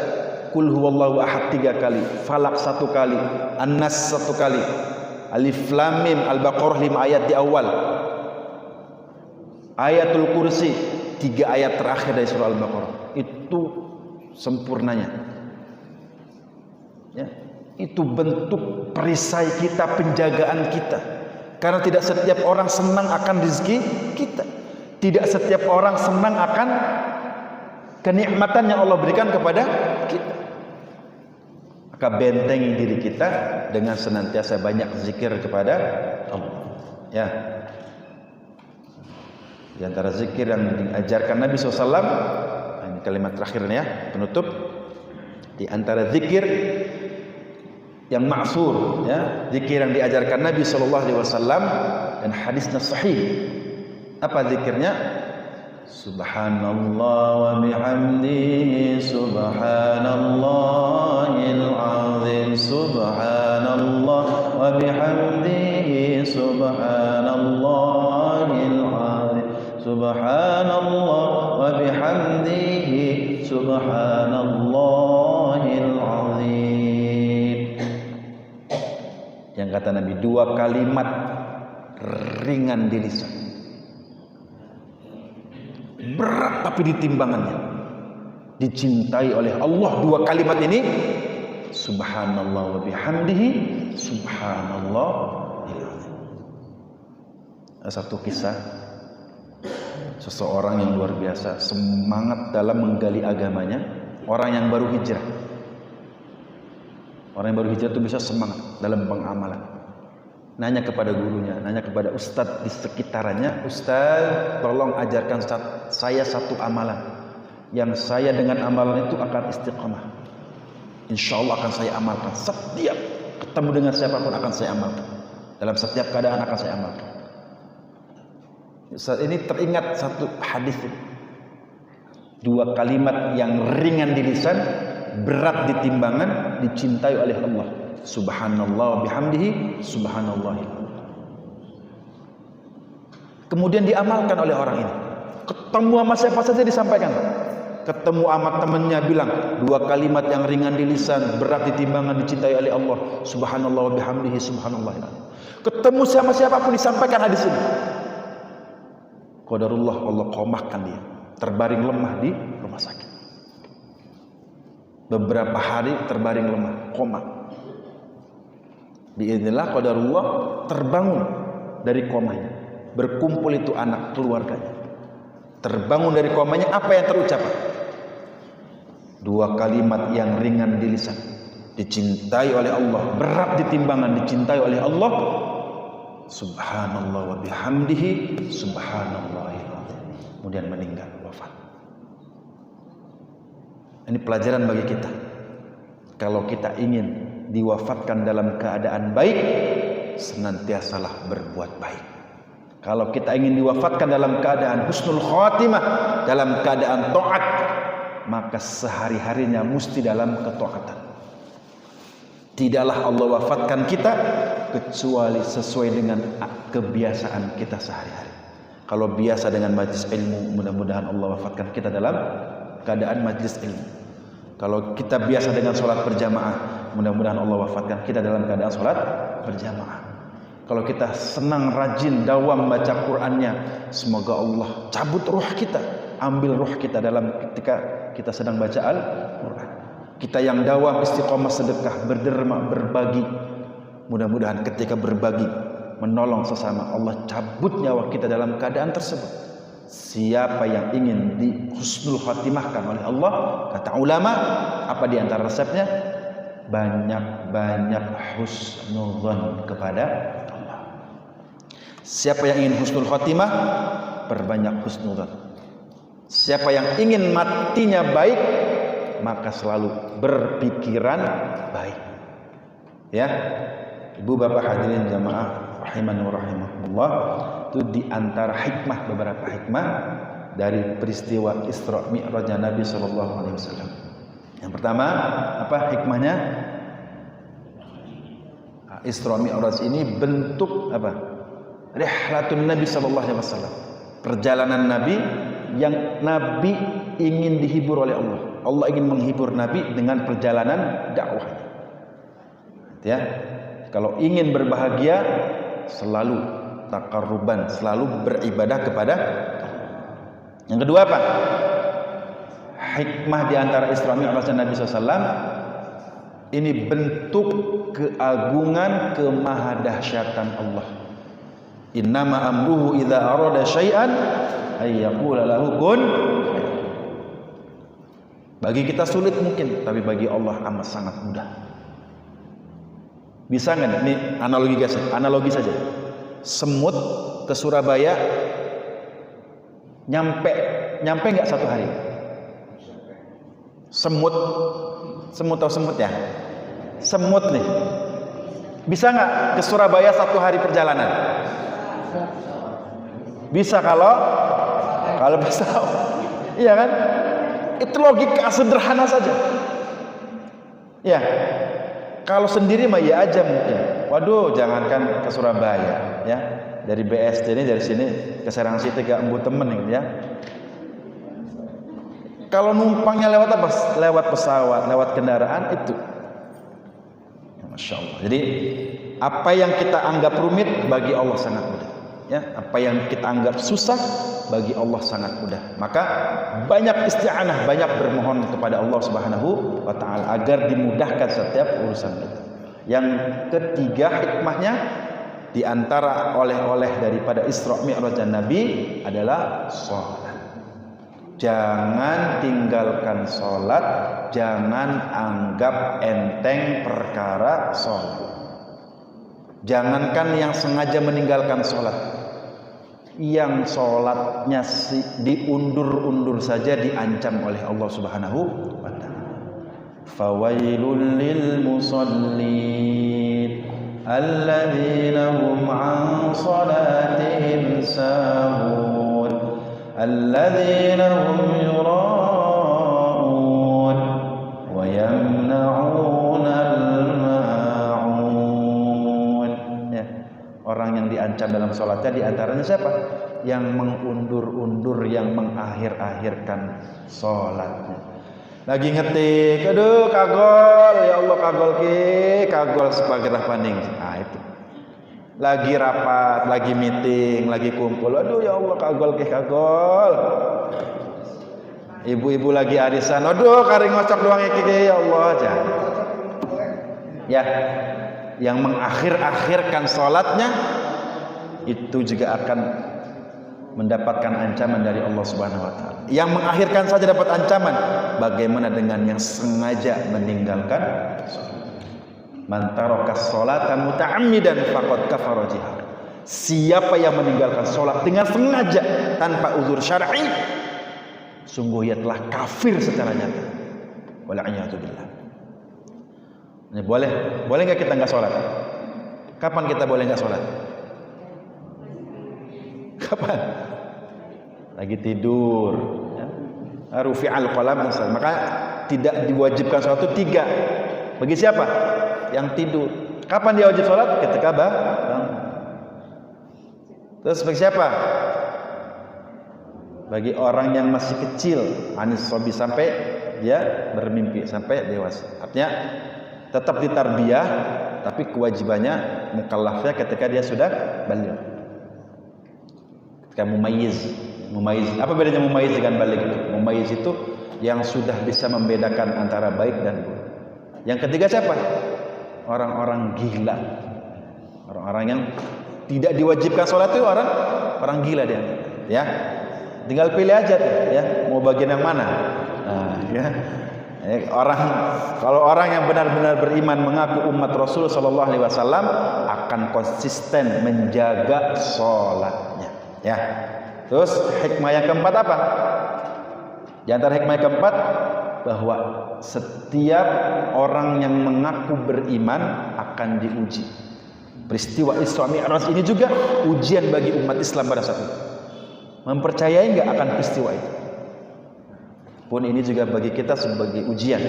Qul huwallahu ahad 3 kali, Falak 1 kali, An-Nas 1 kali, Alif Lam Mim, Al-Baqarah 5 ayat di awal, Ayatul Kursi 3 ayat terakhir dari surah Al-Baqarah. Itu sempurnanya. Ya, itu bentuk perisai kita, penjagaan kita. Karena tidak setiap orang senang akan rezeki kita. Tidak setiap orang senang akan kenikmatan yang Allah berikan kepada kita. Maka bentengi diri kita dengan senantiasa banyak zikir kepada Allah. Ya. Di antara zikir yang diajarkan Nabi SAW, ini kalimat terakhirnya ya, penutup. Di antara zikir yang ma'sur, ya, zikir yang diajarkan Nabi SAW dan hadisnya sahih. Apa zikirnya? Subhanallah wa bihamdihi, subhanallahil azim, subhanallah wa bihamdihi, subhanallahil azim, subhanallah wa bihamdihi, subhanallahil azim. Yang kata Nabi, 2 kalimat ringan di lisan, berat tapi di timbangannya, dicintai oleh Allah. 2 kalimat ini, subhanallah wa bihamdihi, subhanallah. Ada satu kisah seseorang yang luar biasa, semangat dalam menggali agamanya, orang yang baru hijrah. Orang yang baru hijrah itu bisa semangat dalam pengamalan. Nanya kepada gurunya, nanya kepada ustadz di sekitarnya, "Ustadz, tolong ajarkan saya satu amalan yang saya dengan amalan itu akan istiqamah. Insya Allah akan saya amalkan. Setiap ketemu dengan siapapun akan saya amalkan. Dalam setiap keadaan akan saya amalkan." Saat ini teringat satu hadis, 2 kalimat yang ringan di lisan, berat di timbangan, dicintai oleh Allah. Subhanallah bihamdihi, subhanallah. Kemudian diamalkan oleh orang ini. Ketemu sama siapa saja disampaikan. Ketemu sama temannya bilang 2 kalimat yang ringan di lisan, berat di timbangan, dicintai oleh Allah. Subhanallah bihamdihi, subhanallah. Ketemu sama siapapun disampaikan hadis ini. Qadarullah, Allah qomahkan dia, terbaring lemah di rumah sakit. Beberapa hari terbaring lemah, koma. Biidznillah qadarullah terbangun dari komanya. Berkumpul itu anak keluarganya. Terbangun dari komanya, apa yang terucap? 2 kalimat yang ringan di lisan, dicintai oleh Allah, berat di timbangan, dicintai oleh Allah. Subhanallah wa bihamdihi, subhanallahil azim. Kemudian meninggal, wafat. Ini pelajaran bagi kita. Kalau kita ingin diwafatkan dalam keadaan baik, senantiasalah berbuat baik. Kalau kita ingin diwafatkan dalam keadaan husnul khatimah, dalam keadaan taat, maka sehari-harinya mesti dalam ketaatan. Tidaklah Allah wafatkan kita kecuali sesuai dengan kebiasaan kita sehari-hari. Kalau biasa dengan majlis ilmu, mudah-mudahan Allah wafatkan kita dalam keadaan majlis ilmu. Kalau kita biasa dengan sholat berjamaah, mudah-mudahan Allah wafatkan kita dalam keadaan sholat berjamaah. Kalau kita senang, rajin, dawam baca Qur'annya, semoga Allah cabut ruh kita, ambil ruh kita dalam ketika kita sedang baca Al-Quran. Kita yang dawam istiqomah sedekah, berderma, berbagi, mudah-mudahan ketika berbagi, menolong sesama, Allah cabut nyawa kita dalam keadaan tersebut. Siapa yang ingin di husnul khatimahkan oleh Allah, kata ulama, apa di antara resepnya? Banyak-banyak husnudzon kepada Allah. Siapa yang ingin husnul khatimah, perbanyak husnudzon. Siapa yang ingin matinya baik, maka selalu berpikiran baik. Ya, Ibu bapak hadirin jamaah rahimani wa rahimakumullah, itu di antara hikmah, beberapa hikmah dari peristiwa Isra Mi'raj Nabi sallallahu alaihi wasallam. Yang pertama, apa hikmahnya? Isra Mi'raj ini bentuk apa? Rihlatun Nabi sallallahu alaihi wasallam. Perjalanan Nabi yang Nabi ingin dihibur oleh Allah. Allah ingin menghibur Nabi dengan perjalanan dakwah. Ya. Kalau ingin berbahagia, selalu taqarruban, selalu beribadah kepada Allah. Yang kedua apa? Hikmah di antara Isra Mi'raj Nabi SAW, ini bentuk keagungan, kemahadahsyatan Allah. Innama amruhu idza arada syai'an ay yaqula lahu kun. Bagi kita sulit mungkin, tapi bagi Allah amat sangat mudah. Bisa nggak? Ini analogi saja. Semut ke Surabaya nyampe nggak 1 hari? Semut tahu semut ya? Semut nih, bisa nggak ke Surabaya 1 hari perjalanan? Bisa kalau pesawat, iya kan? Itu logika sederhana saja. Ya. Kalau sendiri mah ya aja mungkin. Waduh, jangankan ke Surabaya, ya. Dari BSD ini, dari sini ke Serang City gak embu temen ya. Kalau numpangnya lewat apa? Lewat pesawat, lewat kendaraan itu. Ya, Masya Allah. Jadi apa yang kita anggap rumit bagi Allah sangat mudah. Ya, apa yang kita anggap susah bagi Allah sangat mudah. Maka banyak isti'anah, banyak bermohon kepada Allah Subhanahu wa taala agar dimudahkan setiap urusan kita. Yang ketiga hikmahnya di antara oleh-oleh daripada Isra Mi'raj Nabi adalah salat. Jangan tinggalkan salat, jangan anggap enteng perkara salat. Jangankan yang sengaja meninggalkan sholat, yang sholatnya diundur-undur saja diancam oleh Allah Subhanahu wa ta'ala. Fawailul lil musallin alladzina hum an salatihim sahun alladzina hum yura'un wa yamna'una orang yang diancam dalam sholatnya diantaranya siapa? Yang mengundur-undur, yang mengakhir-akhirkan sholatnya. Lagi ngetik, aduh kagol, ya Allah kagol sebagai paning. Nah itu. Lagi rapat, lagi meeting, lagi kumpul, aduh ya Allah kagol. Ibu-ibu lagi arisan, aduh kari ngocok doang ya Allah jangan. Ya. Yang mengakhir-akhirkan sholatnya itu juga akan mendapatkan ancaman dari Allah Subhanahu wa taala. Yang mengakhirkan saja dapat ancaman, bagaimana dengan yang sengaja meninggalkan sholat? Man taraka sholata muta'ammidan faqad kafara jihad. Siapa yang meninggalkan sholat dengan sengaja tanpa uzur syar'i, sungguh ia telah kafir secara nyata. Wal'iyadu billah. Ini boleh nggak kita nggak sholat? Kapan kita boleh nggak sholat? Kapan? Lagi tidur. Ya. Rufi'al qalam ansal. Maka tidak diwajibkan sholat itu 3. Bagi siapa? Yang tidur. Kapan dia wajib sholat? Ketika bangun. Terus bagi siapa? Bagi orang yang masih kecil, anis sobi, sampai dia bermimpi, sampai dewasa. Artinya tetap ditarbiyah, tapi kewajibannya mukallafnya ketika dia sudah baligh. Ketika mumayyiz. Apa bedanya mumayyiz dengan baligh itu? Mumayyiz itu yang sudah bisa membedakan antara baik dan buruk. Yang ketiga siapa? Orang-orang gila. Orang-orang yang tidak diwajibkan sholat itu orang gila dia. Ya. Tinggal pilih aja tuh, ya, mau bagian yang mana. Nah, ya. Kalau orang yang benar-benar beriman mengaku umat Rasul sallallahu alaihi wasallam akan konsisten menjaga sholatnya, ya. Terus hikmah yang keempat apa? Di antara hikmah yang keempat, bahwa setiap orang yang mengaku beriman akan diuji. Peristiwa Isra Mi'raj ini juga ujian bagi umat Islam pada saat itu. Mempercayai nggak akan peristiwa itu? Pun ini juga bagi kita sebagai ujian.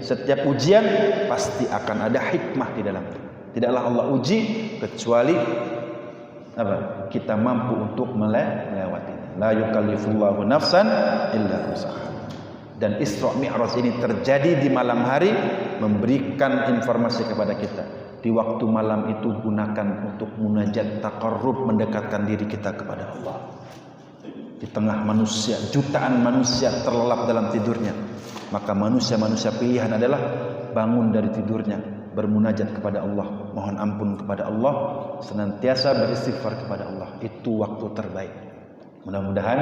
Setiap ujian pasti akan ada hikmah di dalamnya. Tidaklah Allah uji kecuali apa? Kita mampu untuk melewatinya. La yukallifullahu nafsan illa wus'aha. Dan Isra Mi'raj ini terjadi di malam hari, memberikan informasi kepada kita. Di waktu malam itu gunakan untuk munajat, taqarrub, mendekatkan diri kita kepada Allah. Di tengah manusia, jutaan manusia terlelap dalam tidurnya, maka manusia-manusia pilihan adalah bangun dari tidurnya, bermunajat kepada Allah, mohon ampun kepada Allah, senantiasa beristighfar kepada Allah. Itu waktu terbaik. Mudah-mudahan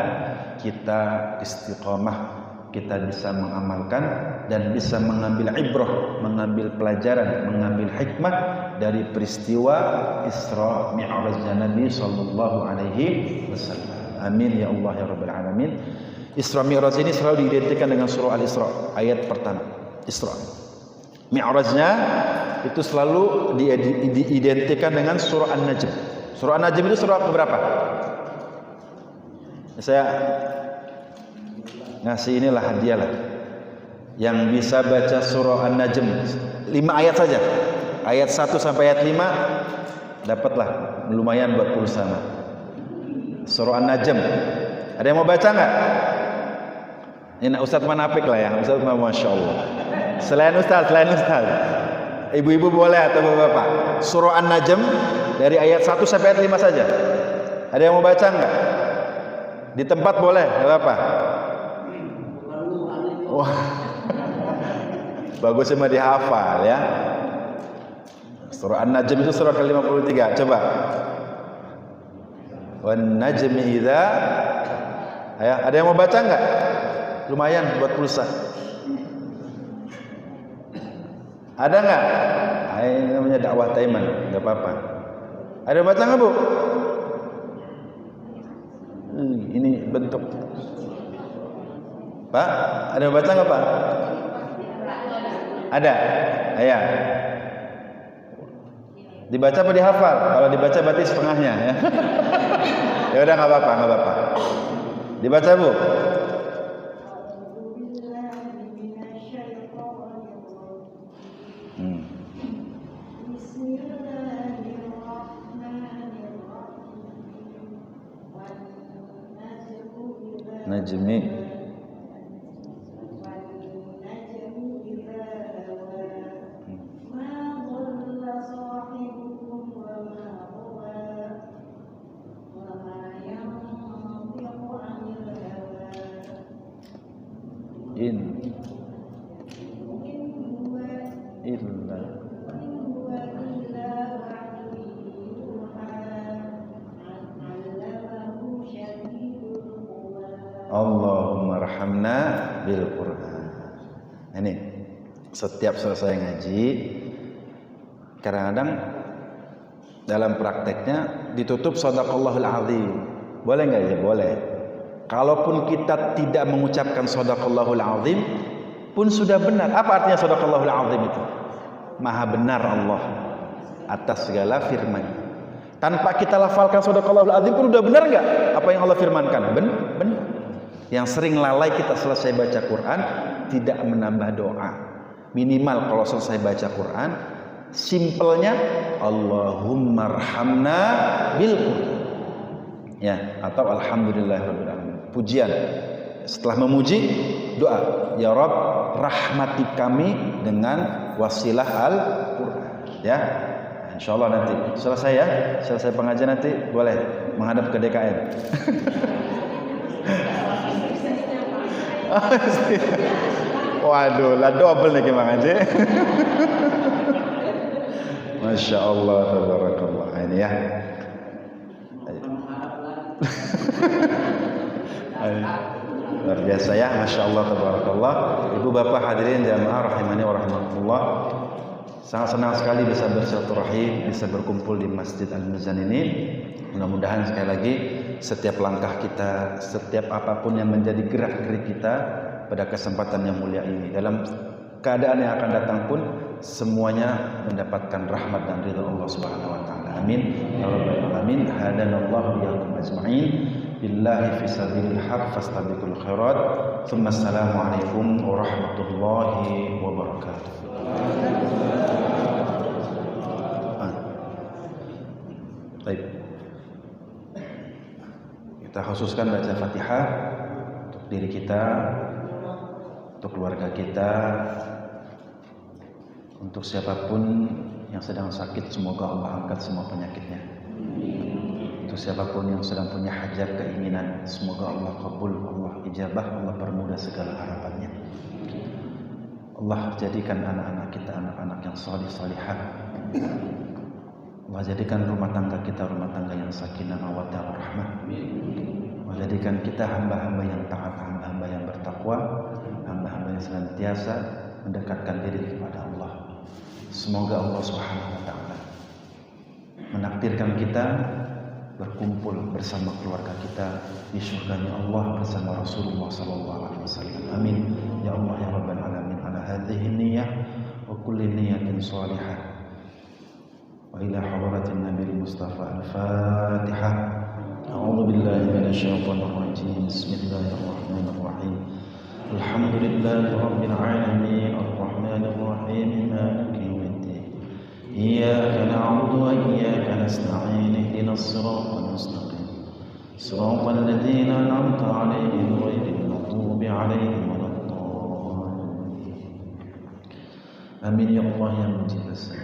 kita istiqamah, kita bisa mengamalkan dan bisa mengambil ibrah, mengambil pelajaran, mengambil hikmah dari peristiwa Isra Mi'raj Nabi sallallahu alaihi wasallam. Amin ya Allah ya Rabbal Alamin. Isra Mi'raj ini selalu diidentikan dengan surah Al-Isra, ayat pertama. Isra. Mi'rajnya itu selalu diidentikan dengan surah An-Najm. Surah An-Najm itu surah keberapa? Saya ngasih inilah hadiah lah. Yang bisa baca surah An-Najm 5 ayat saja. Ayat 1 sampai ayat 5 dapatlah, lumayan buat pulsa. Surah An-Najm. Ada yang mau baca enggak? Ini Ustaz Manapik lah ya. Ustaz Masya Allah. Selain Ustaz. Ibu-ibu boleh atau bapak-bapak. Surah An-Najm dari ayat 1 sampai ayat 5 saja. Ada yang mau baca enggak? Di tempat boleh, enggak apa-apa. Wah. Bagus cuma dihafal ya. Surah An-Najm itu surah ke-53. Coba. Wan najmi idza, ada yang mau baca enggak? Lumayan buat pulsa. Ada enggak? Ini namanya dakwah Taiman, enggak apa-apa. Ada yang baca enggak, Bu? Ini bentuk. Pak, ada yang baca enggak, Pak? Ada. Ayah. Dibaca apa dihafal? Kalau dibaca berarti setengahnya ya. Ya udah enggak apa-apa. Dibaca, Bu. Najmi. Allahumma rahamna bil Quran. Ini setiap selesai ngaji, kadang-kadang dalam prakteknya ditutup shadaqallahul azim. Boleh enggak? Ya boleh. Kalaupun kita tidak mengucapkan shadaqallahul azim pun sudah benar. Apa artinya shadaqallahul azim itu? Maha benar Allah atas segala firman. Tanpa kita lafalkan shadaqallahul azim pun sudah benar enggak apa yang Allah firmankan? Benar. Yang sering lalai kita selesai baca Quran tidak menambah doa. Minimal kalau selesai baca Quran, simpelnya Allahumma arhamna bil Quran. Ya, atau alhamdulillahirabbil alamin. Pujian. Setelah memuji, doa, ya Rabb, rahmati kami dengan wasilah Al-Quran. Ya. Insyaallah nanti selesai ya. Selesai pengajian nanti boleh menghadap ke DKM. Waduh, lah double nih Mang Haji. Masya Allah, tabarakallah. Ini ya. Luar biasa ya, Masya Allah, tabarakallah. Ibu bapak hadirin jamaah rahimani wa rahimakumullah. Sangat senang sekali bisa bersilaturahim, bisa berkumpul di Masjid Al-Mizan ini. Mudah-mudahan sekali lagi setiap langkah kita, setiap apapun yang menjadi gerak-gerik kita pada kesempatan yang mulia ini. Dalam keadaan yang akan datang pun semuanya mendapatkan rahmat dan ridha Allah Subhanahu wa taala. Amin ya rabbal alamin. Hadanallahu iyyakum ajma'in. Billahi fi sabilil haq fastabiqul khairat. Tsumma assalamu alaikum warahmatullahi wabarakatuh. Baik. Kita khususkan baca Fatihah untuk diri kita, untuk keluarga kita, untuk siapapun yang sedang sakit, semoga Allah angkat semua penyakitnya. Untuk siapapun yang sedang punya hajat, keinginan, semoga Allah kabul, Allah ijabah, Allah permudah segala harapannya. Allah jadikan anak-anak kita anak-anak yang salih salihah. Allah jadikan rumah tangga kita rumah tangga yang sakinah mawaddah warahmah. Allah jadikan kita hamba-hamba yang taat, hamba-hamba yang bertakwa, hamba-hamba yang senantiasa mendekatkan diri kepada Allah. Semoga Allah Subhanahu wa taala menakdirkan kita berkumpul bersama keluarga kita di surganya Allah bersama Rasulullah sallallahu alaihi wasallam. Amin ya Allah ya rabbal alamin. Ala hadhihi niyyah wa kulli niyyatin shalihah. Wa ila hadratin Nabi Mustafa al-Fatihah. A'udzu billahi minasyaitonir rajim. Bismillahirrahmanirrahim. Alhamdulillahi rabbil alamin arrahmanir rahim maliki yaumiddin. Iyyaka na'budu wa iyyaka nasta'in. Ihdinas siratal mustaqim. Siratal ladzina an'amta 'alaihim ghairil maghdubi 'alaihim waladdallin. Amin ya Allah ya mujibas.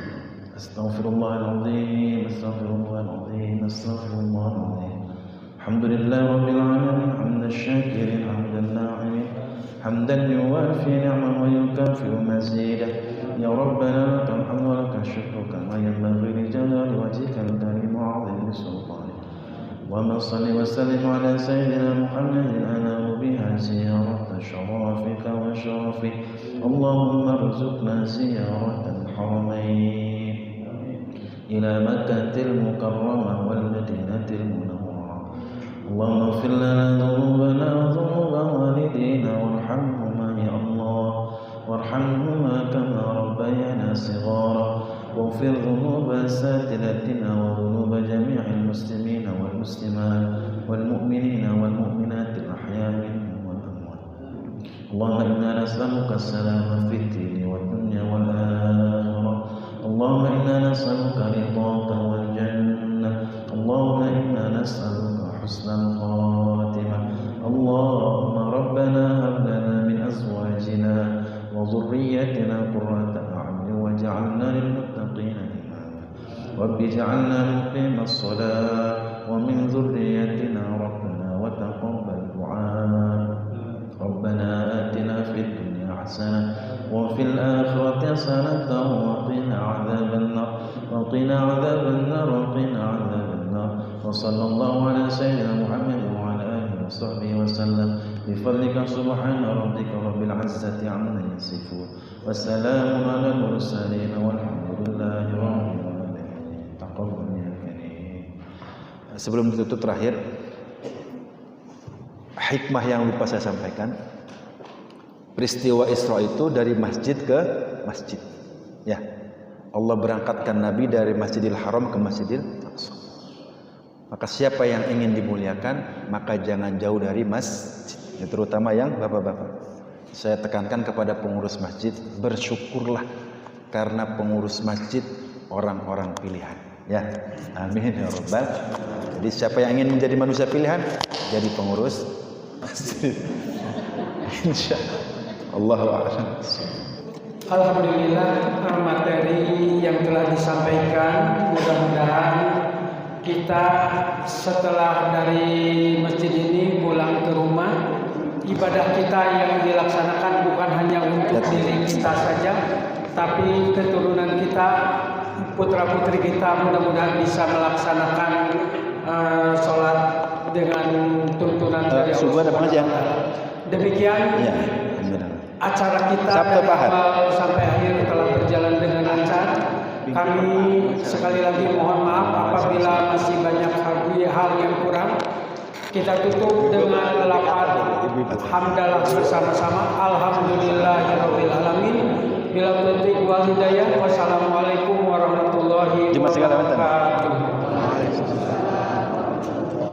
Astaghfirullahaladzim, astaghfirullahaladzim, astaghfirullahaladzim. Alhamdulillah rabbil alamin, hamdan syakirin, hamdan na'imin, hamdan yuwafi ni'man wa yukafi'u mazidah. Ya Rabbana lakal hamdu wa lakal syukru kama yanbaghi li jalali wajhikal karim wa 'azimi sultanik. Wa salli wa sallim ala sayyidina Muhammadin anamu biha ziyarata syarafika wa syarafi. Allahumma rzuqna ziyaratal haramain إلى مكة المكرمة والمدينة المنورة. اللهم اغفر لنا ذنوبنا وذنوب والدينا وارحمهما يا الله وارحمهما كما ربيانا صغارا. واغفر ذنوب أساتذتنا وذنوب جميع المسلمين والمسلمات والمؤمنين والمؤمنات الأحياء منهم والأموات. اللهم إنا نسألك السلام في الدين والدنيا والآخرة. اللهم إنا نسألك رضاك والجنة. اللهم إنا نسألك حسن الخاتمة. اللهم ربنا هب لنا من أزواجنا وذريتنا قرة أعين واجعلنا للمتقين إماما. رب اجعلنا مقيم الصلاة ومن ذريتنا ربنا وتقبل دعاء. ربنا آتنا في الدنيا حسنة وفي الآخرة حسنة وقنا عذاب النار وقنا عذاب النار وقنا عذاب النار. وصلى الله على سيدنا محمد وعلى آله وصحبه وسلم. بفضلك سبحان ربك رب العزة عما يصفون وسلام على المرسلين والحمد لله رب العالمين. تقبل يا كريم. Sebelum ditutup terakhir, hikmah yang lupa saya sampaikan. Peristiwa Isra itu dari masjid ke masjid. Ya. Allah berangkatkan Nabi dari Masjidil Haram ke Masjidil Aqsa. Maka siapa yang ingin dimuliakan, maka jangan jauh dari masjid. Ya, terutama yang bapak-bapak. Saya tekankan kepada pengurus masjid, bersyukurlah karena pengurus masjid orang-orang pilihan. Ya. Amin ya rabbal. Jadi siapa yang ingin menjadi manusia pilihan, jadi pengurus masjid. Insyaallah. Allahu a'lam. Alhamdulillah, materi yang telah disampaikan mudah-mudahan kita setelah dari masjid ini pulang ke rumah, ibadah kita yang dilaksanakan bukan hanya untuk diri kita saja, tapi keturunan kita, putra-putri kita mudah-mudahan bisa melaksanakan sholat dengan tuntunan dari Allah. Demikian ya, acara kita dari awal sampai akhir telah berjalan dengan lancar. Kami sekali lagi mohon maaf apabila masih banyak hal yang kurang. Kita tutup dengan lafaz hamdalah bersama-sama. Alhamdulillahirabbil alamin. Bila taufiq wal hidayah. Wassalamualaikum warahmatullahi wabarakatuh.